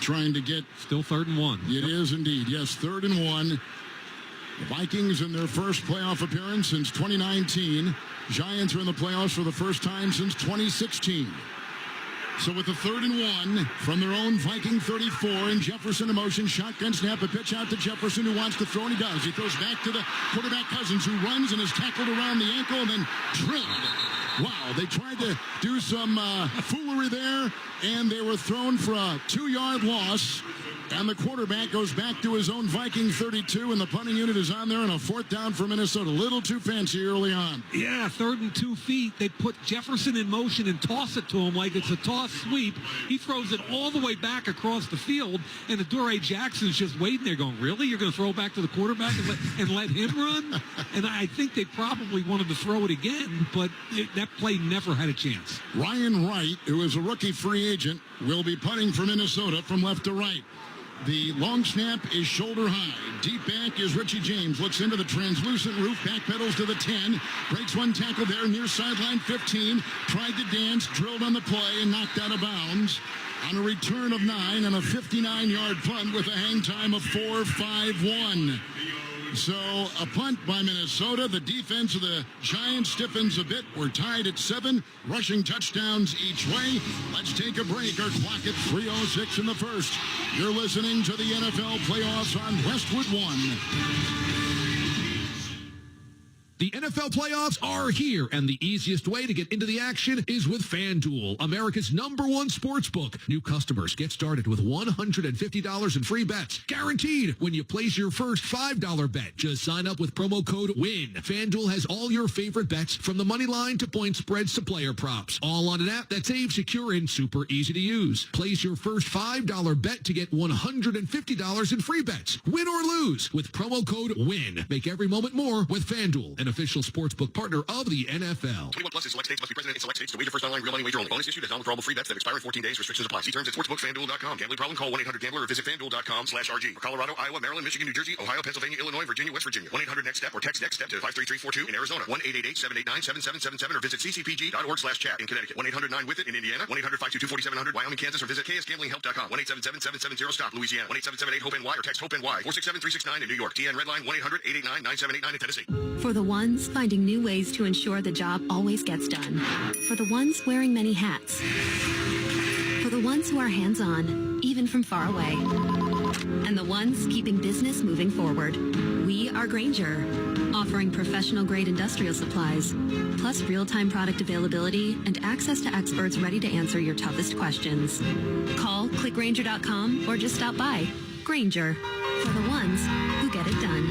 trying to get... Still 3rd and 1. It is indeed. Yes, 3rd and 1. The Vikings in their first playoff appearance since 2019. Giants are in the playoffs for the first time since 2016. So with the 3rd and 1 from their own Viking 34, and Jefferson in motion, shotgun snap, a pitch out to Jefferson who wants to throw, and he does. He throws back to the quarterback Cousins, who runs and is tackled around the ankle and then drilled. Wow, they tried to do some foolery there, and they were thrown for a 2-yard loss. And the quarterback goes back to his own Viking 32, and the punting unit is on there on a 4th down for Minnesota. A little too fancy early on. Yeah, 3rd and 2 feet. They put Jefferson in motion and toss it to him like it's a toss sweep. He throws it all the way back across the field, and Adoree Jackson's just waiting there going, really? You're going to throw it back to the quarterback and let him run? And I think they probably wanted to throw it again, but that play never had a chance. Ryan Wright, who is a rookie free agent, will be punting for Minnesota from left to right. The long snap is shoulder high. Deep back is Richie James. Looks into the translucent roof. Back pedals to the 10. Breaks one tackle there near sideline 15. Tried to dance. Drilled on the play and knocked out of bounds. On a return of 9 and a 59-yard punt with a hang time of 4-5-1. So a punt by Minnesota. The defense of the Giants stiffens a bit. We're tied at 7. Rushing touchdowns each way. Let's take a break. Our clock at 3:06 in the first. You're listening to the NFL playoffs on Westwood One. The NFL playoffs are here, and the easiest way to get into the action is with FanDuel, America's #1 sportsbook. New customers get started with $150 in free bets, guaranteed when you place your first $5 bet. Just sign up with promo code WIN. FanDuel has all your favorite bets, from the money line to point spreads to player props, all on an app that's safe, secure, and super easy to use. Place your first $5 bet to get $150 in free bets. Win or lose with promo code WIN. Make every moment more with FanDuel, an official sportsbook partner of the NFL. 21 plus in select states. Must be present in select states to wager. First online real money wager only. Bonus issued as non-withdrawable free bets that expire in 14 days. Restrictions apply. See terms at sportsbookfanduel.com. Gambling problem? Call 1-800-GAMBLER or visit fanduel.com/RG. For Colorado, Iowa, Maryland, Michigan, New Jersey, Ohio, Pennsylvania, Illinois, Virginia, West Virginia. 1-800-NEXT-STEP or text NEXT STEP to 53342 in Arizona. 1-888-789-7777 or visit ccpg.org/chat in Connecticut. 1-800-9-WITH-IT in Indiana. 1-800-522-4700 Wyoming, Kansas, or visit ksgamblinghelp.com. 1-877-770-STOP Louisiana. 1-877-8-HOPE-NY or text HOPE-NY. 467-369 in New York. TN Redline 1-800-889-9789 in Tennessee. For the ones finding new ways to ensure the job always gets done. For the ones wearing many hats. For the ones who are hands-on, even from far away. And the ones keeping business moving forward. We are Grainger, offering professional-grade industrial supplies, plus real-time product availability and access to experts ready to answer your toughest questions. Call, clickgrainger.com, or just stop by. Grainger, for the ones who get it done.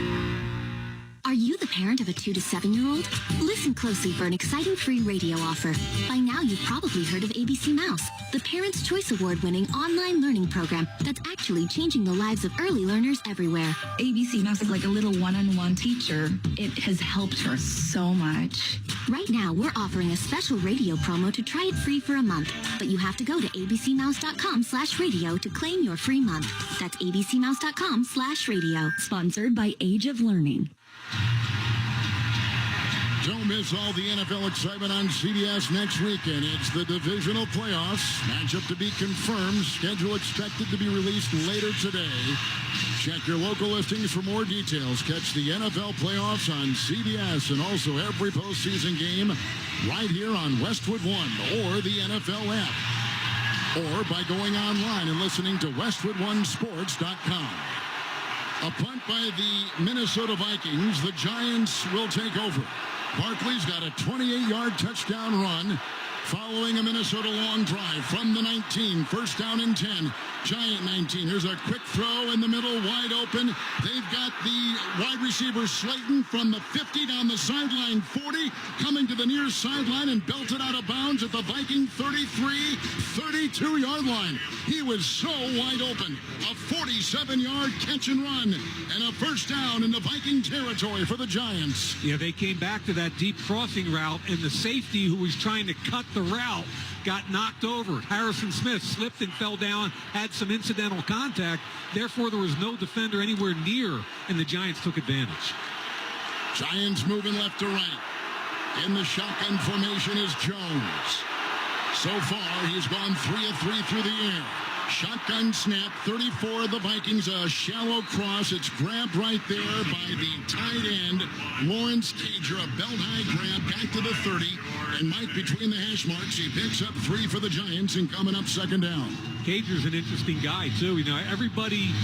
Are you the parent of a 2 to 7-year-old? Listen closely for an exciting free radio offer. By now, you've probably heard of ABC Mouse, the Parents' Choice Award-winning online learning program that's actually changing the lives of early learners everywhere. ABC Mouse is like a little one-on-one teacher. It has helped her so much. Right now, we're offering a special radio promo to try it free for a month. But you have to go to abcmouse.com/radio to claim your free month. That's abcmouse.com/radio. Sponsored by Age of Learning. Don't miss all the NFL excitement on CBS next weekend. It's the divisional playoffs. Matchup to be confirmed. Schedule expected to be released later today. Check your local listings for more details. Catch the NFL playoffs on CBS and also every postseason game right here on Westwood One or the NFL app. Or by going online and listening to WestwoodOneSports.com. A punt by the Minnesota Vikings. The Giants will take over. Barkley's got a 28-yard touchdown run following a Minnesota long drive from the 19. First down and 10. Giant 19. Here's a quick throw in the middle, wide open. They've got the wide receiver Slayton from the 50 down the sideline 40, coming to the near sideline and belted out of bounds at the Viking 33, 32-yard line. He was so wide open. A 47-yard catch and run and a first down in the Viking territory for the Giants. Yeah, they came back to that deep crossing route, and the safety who was trying to cut the route got knocked over. Harrison Smith slipped and fell down, had some incidental contact. Therefore, there was no defender anywhere near, and the Giants took advantage. Giants moving left to right. In the shotgun formation is Jones. So far, he's gone 3 of 3 through the air. Shotgun snap, 34 of the Vikings, a shallow cross. It's grabbed right there by the tight end, Lawrence Cager, a belt-high grab back to the 30. And Mike between the hash marks. He picks up 3 for the Giants and coming up second down. Cager's an interesting guy, too. You know, everybody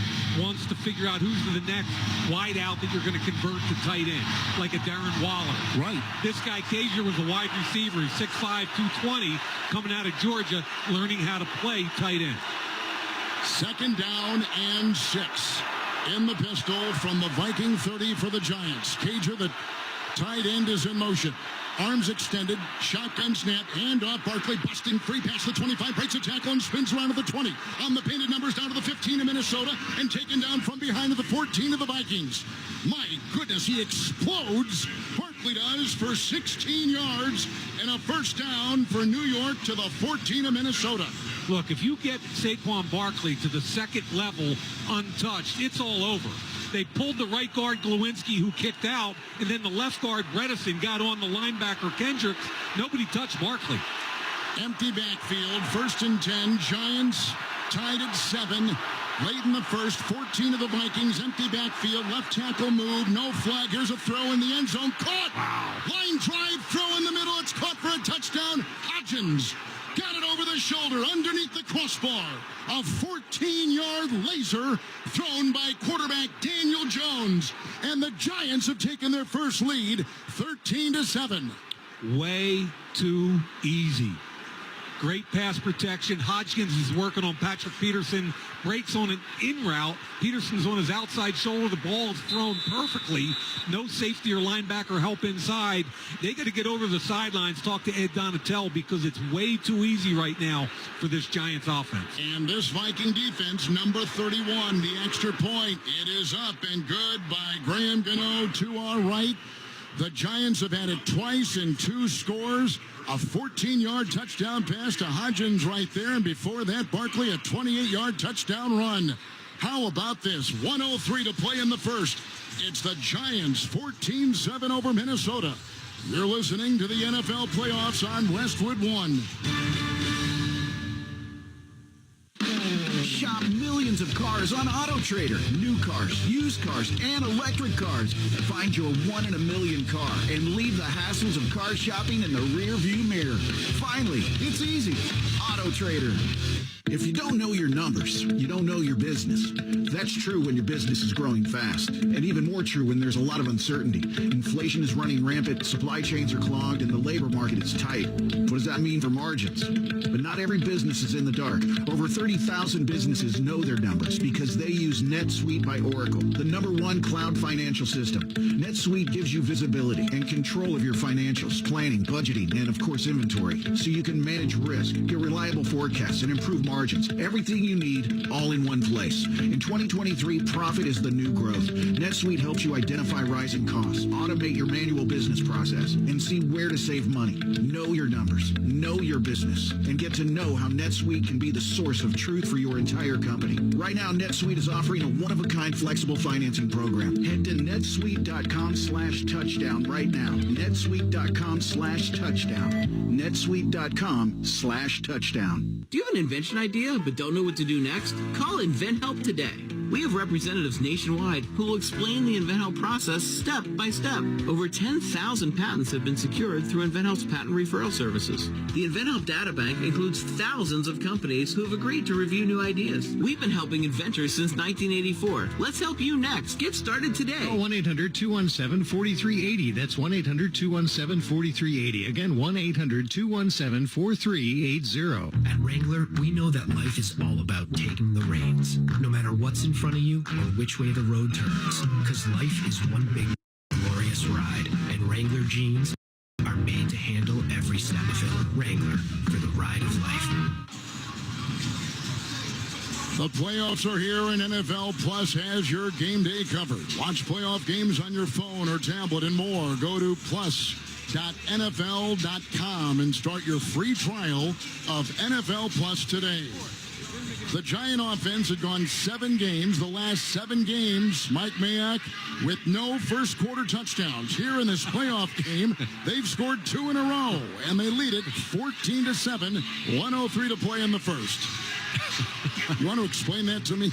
wants to figure out who's the next wide out that you're going to convert to tight end, like a Darren Waller. Right. This guy, Cager, was a wide receiver. He's 6'5", 220, coming out of Georgia, learning how to play tight end. Second down and 6. In the pistol from the Viking 30 for the Giants. Cager, the tight end, is in motion. Arms extended, shotgun snap, handoff. Barkley busting free past the 25, breaks a tackle and spins around to the 20. On the painted numbers down to the 15 of Minnesota and taken down from behind to the 14 of the Vikings. My goodness, he explodes. Barkley does for 16 yards and a first down for New York to the 14 of Minnesota. Look, if you get Saquon Barkley to the second level untouched, it's all over. They pulled the right guard, Glowinski, who kicked out, and then the left guard, Bredesen, got on the linebacker, Kendricks. Nobody touched Barkley. Empty backfield, 1st and 10. Giants tied at 7. Late in the first, 14 of the Vikings, empty backfield, left tackle move, no flag. Here's a throw in the end zone. Caught! Wow. Line drive, throw in the middle. It's caught for a touchdown. Hodgins got it over the shoulder, underneath the crossbar. A 14-yard laser thrown by quarterback Daniel Jones. And the Giants have taken their first lead, 13-7. Way too easy. Great pass protection. Hodgins is working on Patrick Peterson. Breaks on an in route. Peterson's on his outside shoulder. The ball is thrown perfectly. No safety or linebacker help inside. They got to get over the sidelines, talk to Ed Donatel, because it's way too easy right now for this Giants offense. And this Viking defense, number 31, the extra point. It is up and good by Graham Gano to our right. The Giants have had it twice in 2 scores. A 14-yard touchdown pass to Hodgins right there. And before that, Barkley, a 28-yard touchdown run. How about this? 1:03 to play in the first. It's the Giants 14-7 over Minnesota. You're listening to the NFL playoffs on Westwood One. Shop millions of cars on AutoTrader. New cars, used cars, and electric cars. Find your 1 in a million car and leave the hassles of car shopping in the rear view mirror. Finally, it's easy. AutoTrader. If you don't know your numbers, you don't know your business. That's true when your business is growing fast, and even more true when there's a lot of uncertainty. Inflation is running rampant, supply chains are clogged, and the labor market is tight. What does that mean for margins? But not every business is in the dark. Over 30,000 businesses know their numbers because they use NetSuite by Oracle, the #1 cloud financial system. NetSuite gives you visibility and control of your financials, planning, budgeting, and of course inventory, so you can manage risk, get reliable forecasts, and improve margins. Everything you need, all in one place. In 2023, profit is the new growth. NetSuite helps you identify rising costs, automate your manual business process, and see where to save money. Know your numbers, know your business, and get to know how NetSuite can be the source of truth for your entire company. Right now, NetSuite is offering a one-of-a-kind flexible financing program. Head to netsuite.com/touchdown right now. netsuite.com/touchdown. netsuite.com/touchdown. Do you have an invention idea but don't know what to do next? Call InventHelp today. We have representatives nationwide who will explain the InventHelp process step by step. Over 10,000 patents have been secured through InventHelp's patent referral services. The InventHelp data bank includes thousands of companies who have agreed to review new ideas. We've been helping inventors since 1984. Let's help you next. Get started today. Call 1-800-217-4380. That's 1-800-217-4380. Again, 1-800-217-4380. At Wrangler, we know that life is all about taking the reins, no matter what's in front of you or which way the road turns. Because life is one big, glorious ride, and Wrangler jeans are made to handle every step of it. Wrangler, for the ride of life. The playoffs are here, and NFL Plus has your game day covered. Watch playoff games on your phone or tablet and more. Go to plus.nfl.com and start your free trial of NFL Plus today. The Giant offense had gone 7 games. The last 7 games, Mike Mayock with no first quarter touchdowns. Here in this playoff game, they've scored 2 in a row, and they lead it 14-7, 1:03 to play in the first. You want to explain that to me?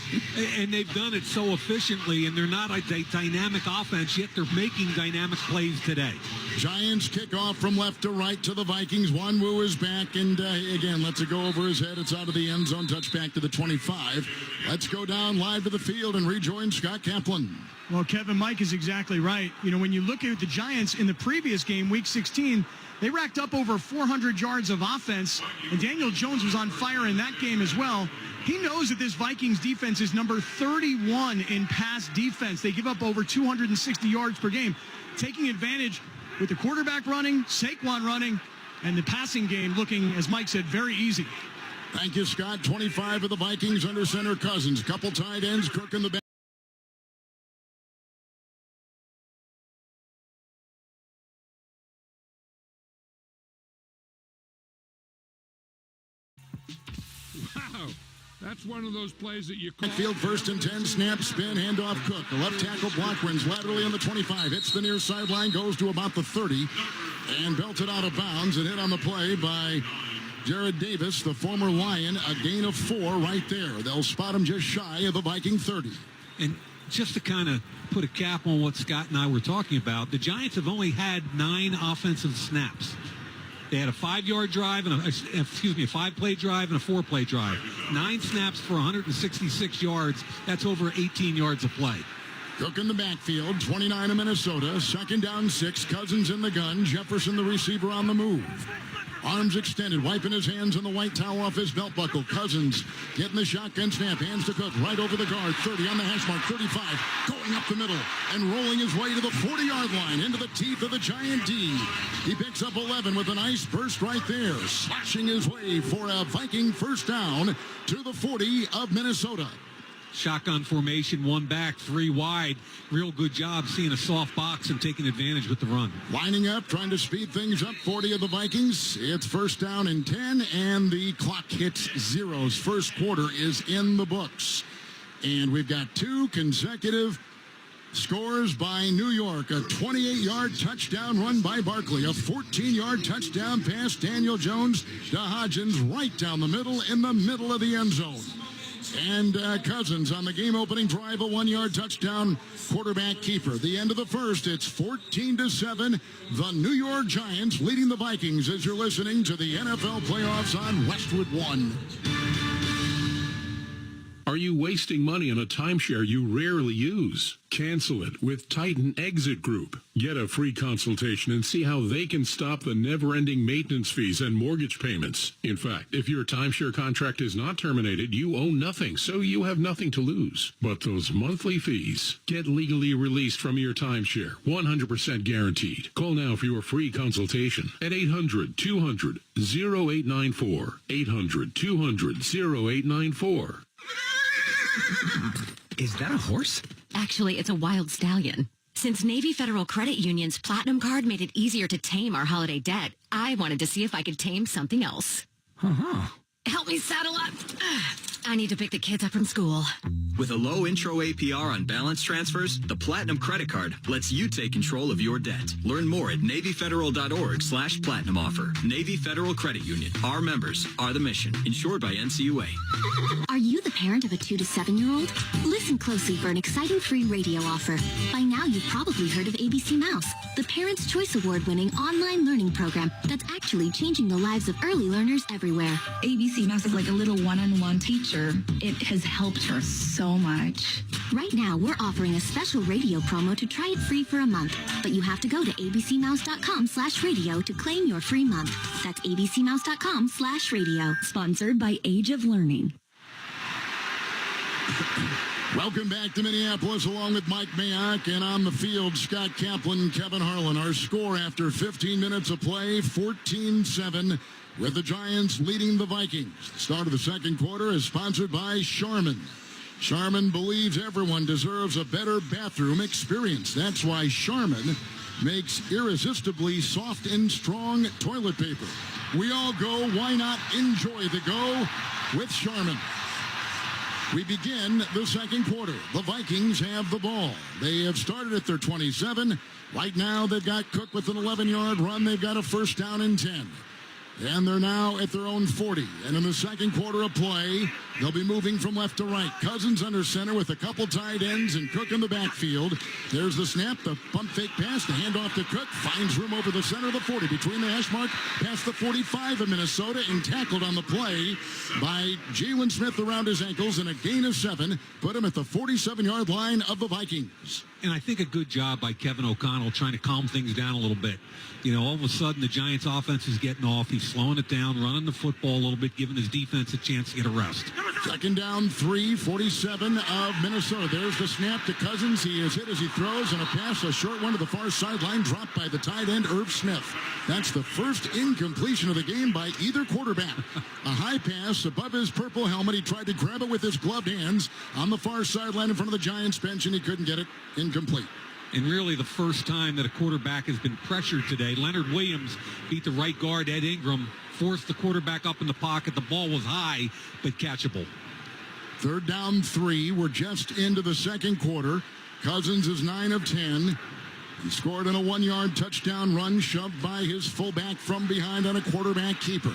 And they've done it so efficiently, and they're not a dynamic offense, yet they're making dynamic plays today. Giants kick off from left to right to the Vikings. Wanwu is back, and again, lets it go over his head. It's out of the end zone, touchback to the 25. Let's go down live to the field and rejoin Scott Kaplan. Well, Kevin, Mike is exactly right. You know, when you look at the Giants in the previous game, Week 16, they racked up over 400 yards of offense, and Daniel Jones was on fire in that game as well. He knows that this Vikings defense is number 31 in pass defense. They give up over 260 yards per game, taking advantage with the quarterback running, Saquon running, and the passing game looking, as Mike said, very easy. Thank you, Scott. 25 of the Vikings under center Cousins. Couple tight ends, Cook in the back. Wow. That's one of those plays that you call. Field first and 10, snap, spin, handoff, Cook. The left tackle block wins laterally on the 25. Hits the near sideline, goes to about the 30, and belted out of bounds and hit on the play by Jared Davis, the former Lion. A gain of 4 right there. They'll spot him just shy of the Viking 30. And just to kind of put a cap on what Scott and I were talking about, the Giants have only had 9 offensive snaps. They had a 5-yard drive and a 5-play drive and a 4-play drive. 9 snaps for 166 yards. That's over 18 yards of play. Cook in the backfield, 29 of Minnesota. Second down, 6. Cousins in the gun. Jefferson, the receiver, on the move. Arms extended, wiping his hands on the white towel off his belt buckle. Cousins getting the shotgun snap. Hands to Cook, right over the guard. 30 on the hash mark, 35. Going up the middle and rolling his way to the 40-yard line into the teeth of the Giant D. He picks up 11 with a nice burst right there. Slashing his way for a Viking first down to the 40 of Minnesota. Shotgun formation, 1 back, 3 wide. Real good job seeing a soft box and taking advantage with the run. Lining up, trying to speed things up. 40 of the Vikings. It's first down and 10, and the clock hits zeros. First quarter is in the books. And we've got 2 consecutive scores by New York. A 28-yard touchdown run by Barkley. A 14-yard touchdown pass, Daniel Jones to Hodgins right down the middle in the middle of the end zone. And Cousins on the game-opening drive, a 1-yard touchdown, quarterback keeper. The end of the first, it's 14-7. The New York Giants leading the Vikings as you're listening to the NFL playoffs on Westwood One. Are you wasting money on a timeshare you rarely use? Cancel it with Titan Exit Group. Get a free consultation and see how they can stop the never-ending maintenance fees and mortgage payments. In fact, if your timeshare contract is not terminated, you owe nothing, so you have nothing to lose. But those monthly fees, get legally released from your timeshare, 100% guaranteed. Call now for your free consultation at 800-200-0894. 800-200-0894. Is that a horse? Actually, it's a wild stallion. Since Navy Federal Credit Union's Platinum Card made it easier to tame our holiday debt, I wanted to see if I could tame something else. Uh-huh. Help me saddle up. I need to pick the kids up from school. With a low intro APR on balance transfers, the Platinum Credit Card lets you take control of your debt. Learn more at NavyFederal.org/Platinum offer. Navy Federal Credit Union. Our members are the mission. Insured by NCUA. Are you the parent of a 2 to 7-year-old? Listen closely for an exciting free radio offer. By now, you've probably heard of ABC Mouse, the Parents' Choice Award-winning online learning program that's actually changing the lives of early learners everywhere. ABC Mouse is like a little one-on-one teacher. It has helped her so much. Right now, we're offering a special radio promo to try it free for a month. But you have to go to abcmouse.com/radio to claim your free month. That's abcmouse.com/radio. Sponsored by Age of Learning. Welcome back to Minneapolis along with Mike Mayock, and on the field, Scott Kaplan, Kevin Harlan. Our score after 15 minutes of play, 14-7, with the Giants leading the Vikings. The start of the second quarter is sponsored by Charmin. Charmin believes everyone deserves a better bathroom experience. That's why Charmin makes irresistibly soft and strong toilet paper. We all go, why not enjoy the go with Charmin? We begin the second quarter. The Vikings have the ball. They have started at their 27. Right now, they've got Cook with an 11-yard run. They've got a first down and 10. And they're now at their own 40. And in the second quarter of play, they'll be moving from left to right. Cousins under center with a couple tight ends and Cook in the backfield. There's the snap, the pump fake pass, the handoff to Cook. Finds room over the center of the 40, between the hash mark, past the 45 of Minnesota, and tackled on the play by Jalen Smith around his ankles, and a gain of 7. Put him at the 47-yard line of the Vikings. And I think a good job by Kevin O'Connell trying to calm things down a little bit. You know, all of a sudden the Giants offense is getting off. He's slowing it down, running the football a little bit, giving his defense a chance to get a rest. Second down, 3, 47 of Minnesota. There's the snap to Cousins. He is hit as he throws, and a pass, a short one to the far sideline, dropped by the tight end, Irv Smith. That's the first incompletion of the game by either quarterback. A high pass above his purple helmet. He tried to grab it with his gloved hands on the far sideline in front of the Giants bench, and he couldn't get it incomplete. And really the first time that a quarterback has been pressured today. Leonard Williams beat the right guard, Ed Ingram, forced the quarterback up in the pocket. The ball was high, but catchable. Third down, 3. We're just into the second quarter. Cousins is 9 of 10. He scored on a 1-yard touchdown run, shoved by his fullback from behind on a quarterback keeper.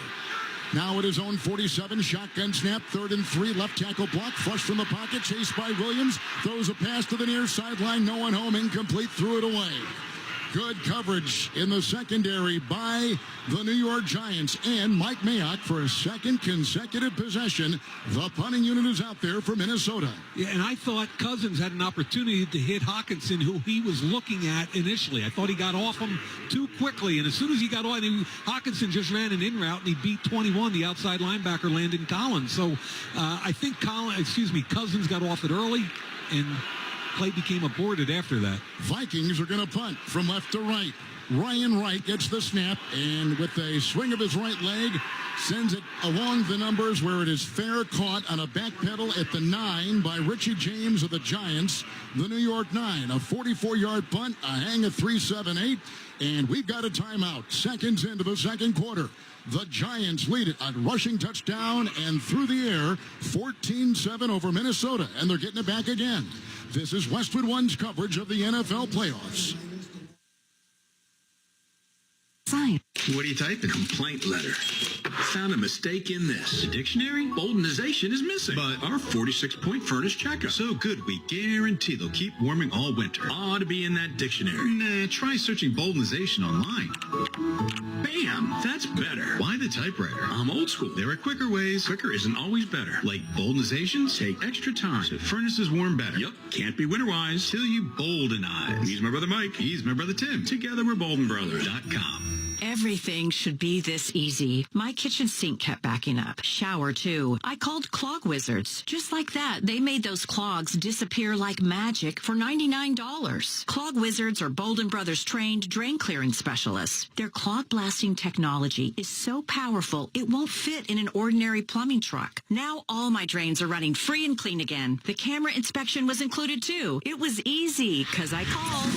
Now at his own 47, shotgun snap, 3rd and 3, left tackle block, flush from the pocket, chased by Williams, throws a pass to the near sideline, no one home, incomplete, threw it away. Good coverage in the secondary by the New York Giants, and Mike Mayock for a second consecutive possession. The punting unit is out there for Minnesota. Yeah, and I thought Cousins had an opportunity to hit Hawkinson, who he was looking at initially. I thought he got off him too quickly, and as soon as he got off, Hawkinson just ran an in route, and he beat 21, the outside linebacker, Landon Collins. So I think Cousins got off it early, and play became aborted after that. Vikings are going to punt from left to right. Ryan Wright gets the snap, and with a swing of his right leg, sends it along the numbers where it is fair, caught on a back pedal at the 9 by Richie James of the Giants. The New York 9, a 44-yard punt, a hang of 3-7-8, and we've got a timeout. Seconds into the second quarter. The Giants lead it on rushing touchdown and through the air, 14-7 over Minnesota, and they're getting it back again. This is Westwood One's coverage of the NFL playoffs. What do you type? A complaint letter. Found a mistake in this. The dictionary? Boldenization is missing. But our 46-point furnace checker. So good, we guarantee they'll keep warming all winter. Ought to be in that dictionary. Nah, try searching boldenization online. Bam! That's better. Why the typewriter? I'm old school. There are quicker ways. Quicker isn't always better. Like boldenizations take extra time so furnaces warm better. Yup, can't be winter-wise till you boldenize. He's my brother Mike. He's my brother Tim. Together we're boldenbrothers.com. Everything should be this easy. My kitchen sink kept backing up. Shower, too. I called Clog Wizards. Just like that, they made those clogs disappear like magic for $99. Clog Wizards are Bolden Brothers trained drain clearing specialists. Their clog blasting technology is so powerful, it won't fit in an ordinary plumbing truck. Now all my drains are running free and clean again. The camera inspection was included, too. It was easy, because I called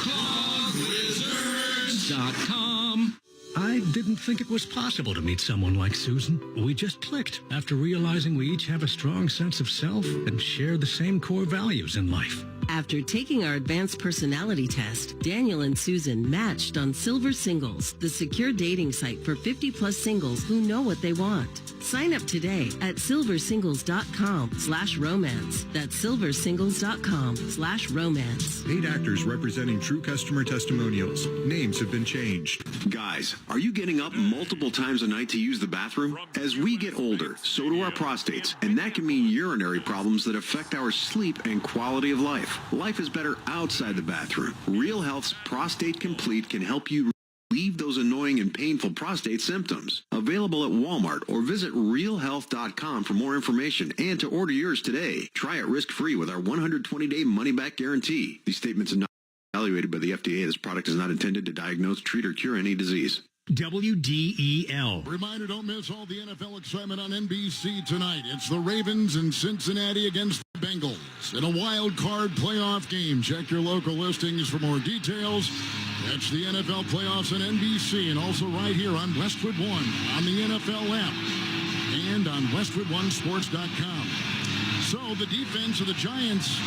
ClogWizards.com. I Didn't think it was possible to meet someone like Susan. We just clicked after realizing we each have a strong sense of self and share the same core values in life. After taking our advanced personality test, Daniel and Susan matched on Silver Singles, the secure dating site for 50-plus singles who know what they want. Sign up today at silversingles.com/romance. That's silversingles.com/romance. 8 actors representing true customer testimonials. Names have been changed. Guys, are you getting up multiple times a night to use the bathroom? As we get older, so do our prostates, and that can mean urinary problems that affect our sleep and quality of life. Life is better outside the bathroom. Real Health's Prostate Complete can help you relieve those annoying and painful prostate symptoms. Available at Walmart or visit realhealth.com for more information and to order yours today. Try it risk-free with our 120-day money-back guarantee. These statements are not evaluated by the FDA. This product is not intended to diagnose, treat, or cure any disease. WDEL. Reminder, don't miss all the NFL excitement on NBC tonight. It's the Ravens in Cincinnati against the Bengals in a wild card playoff game. Check your local listings for more details. Catch the NFL playoffs on NBC and also right here on Westwood One on the NFL app and on WestwoodOneSports.com. So the defense of the Giants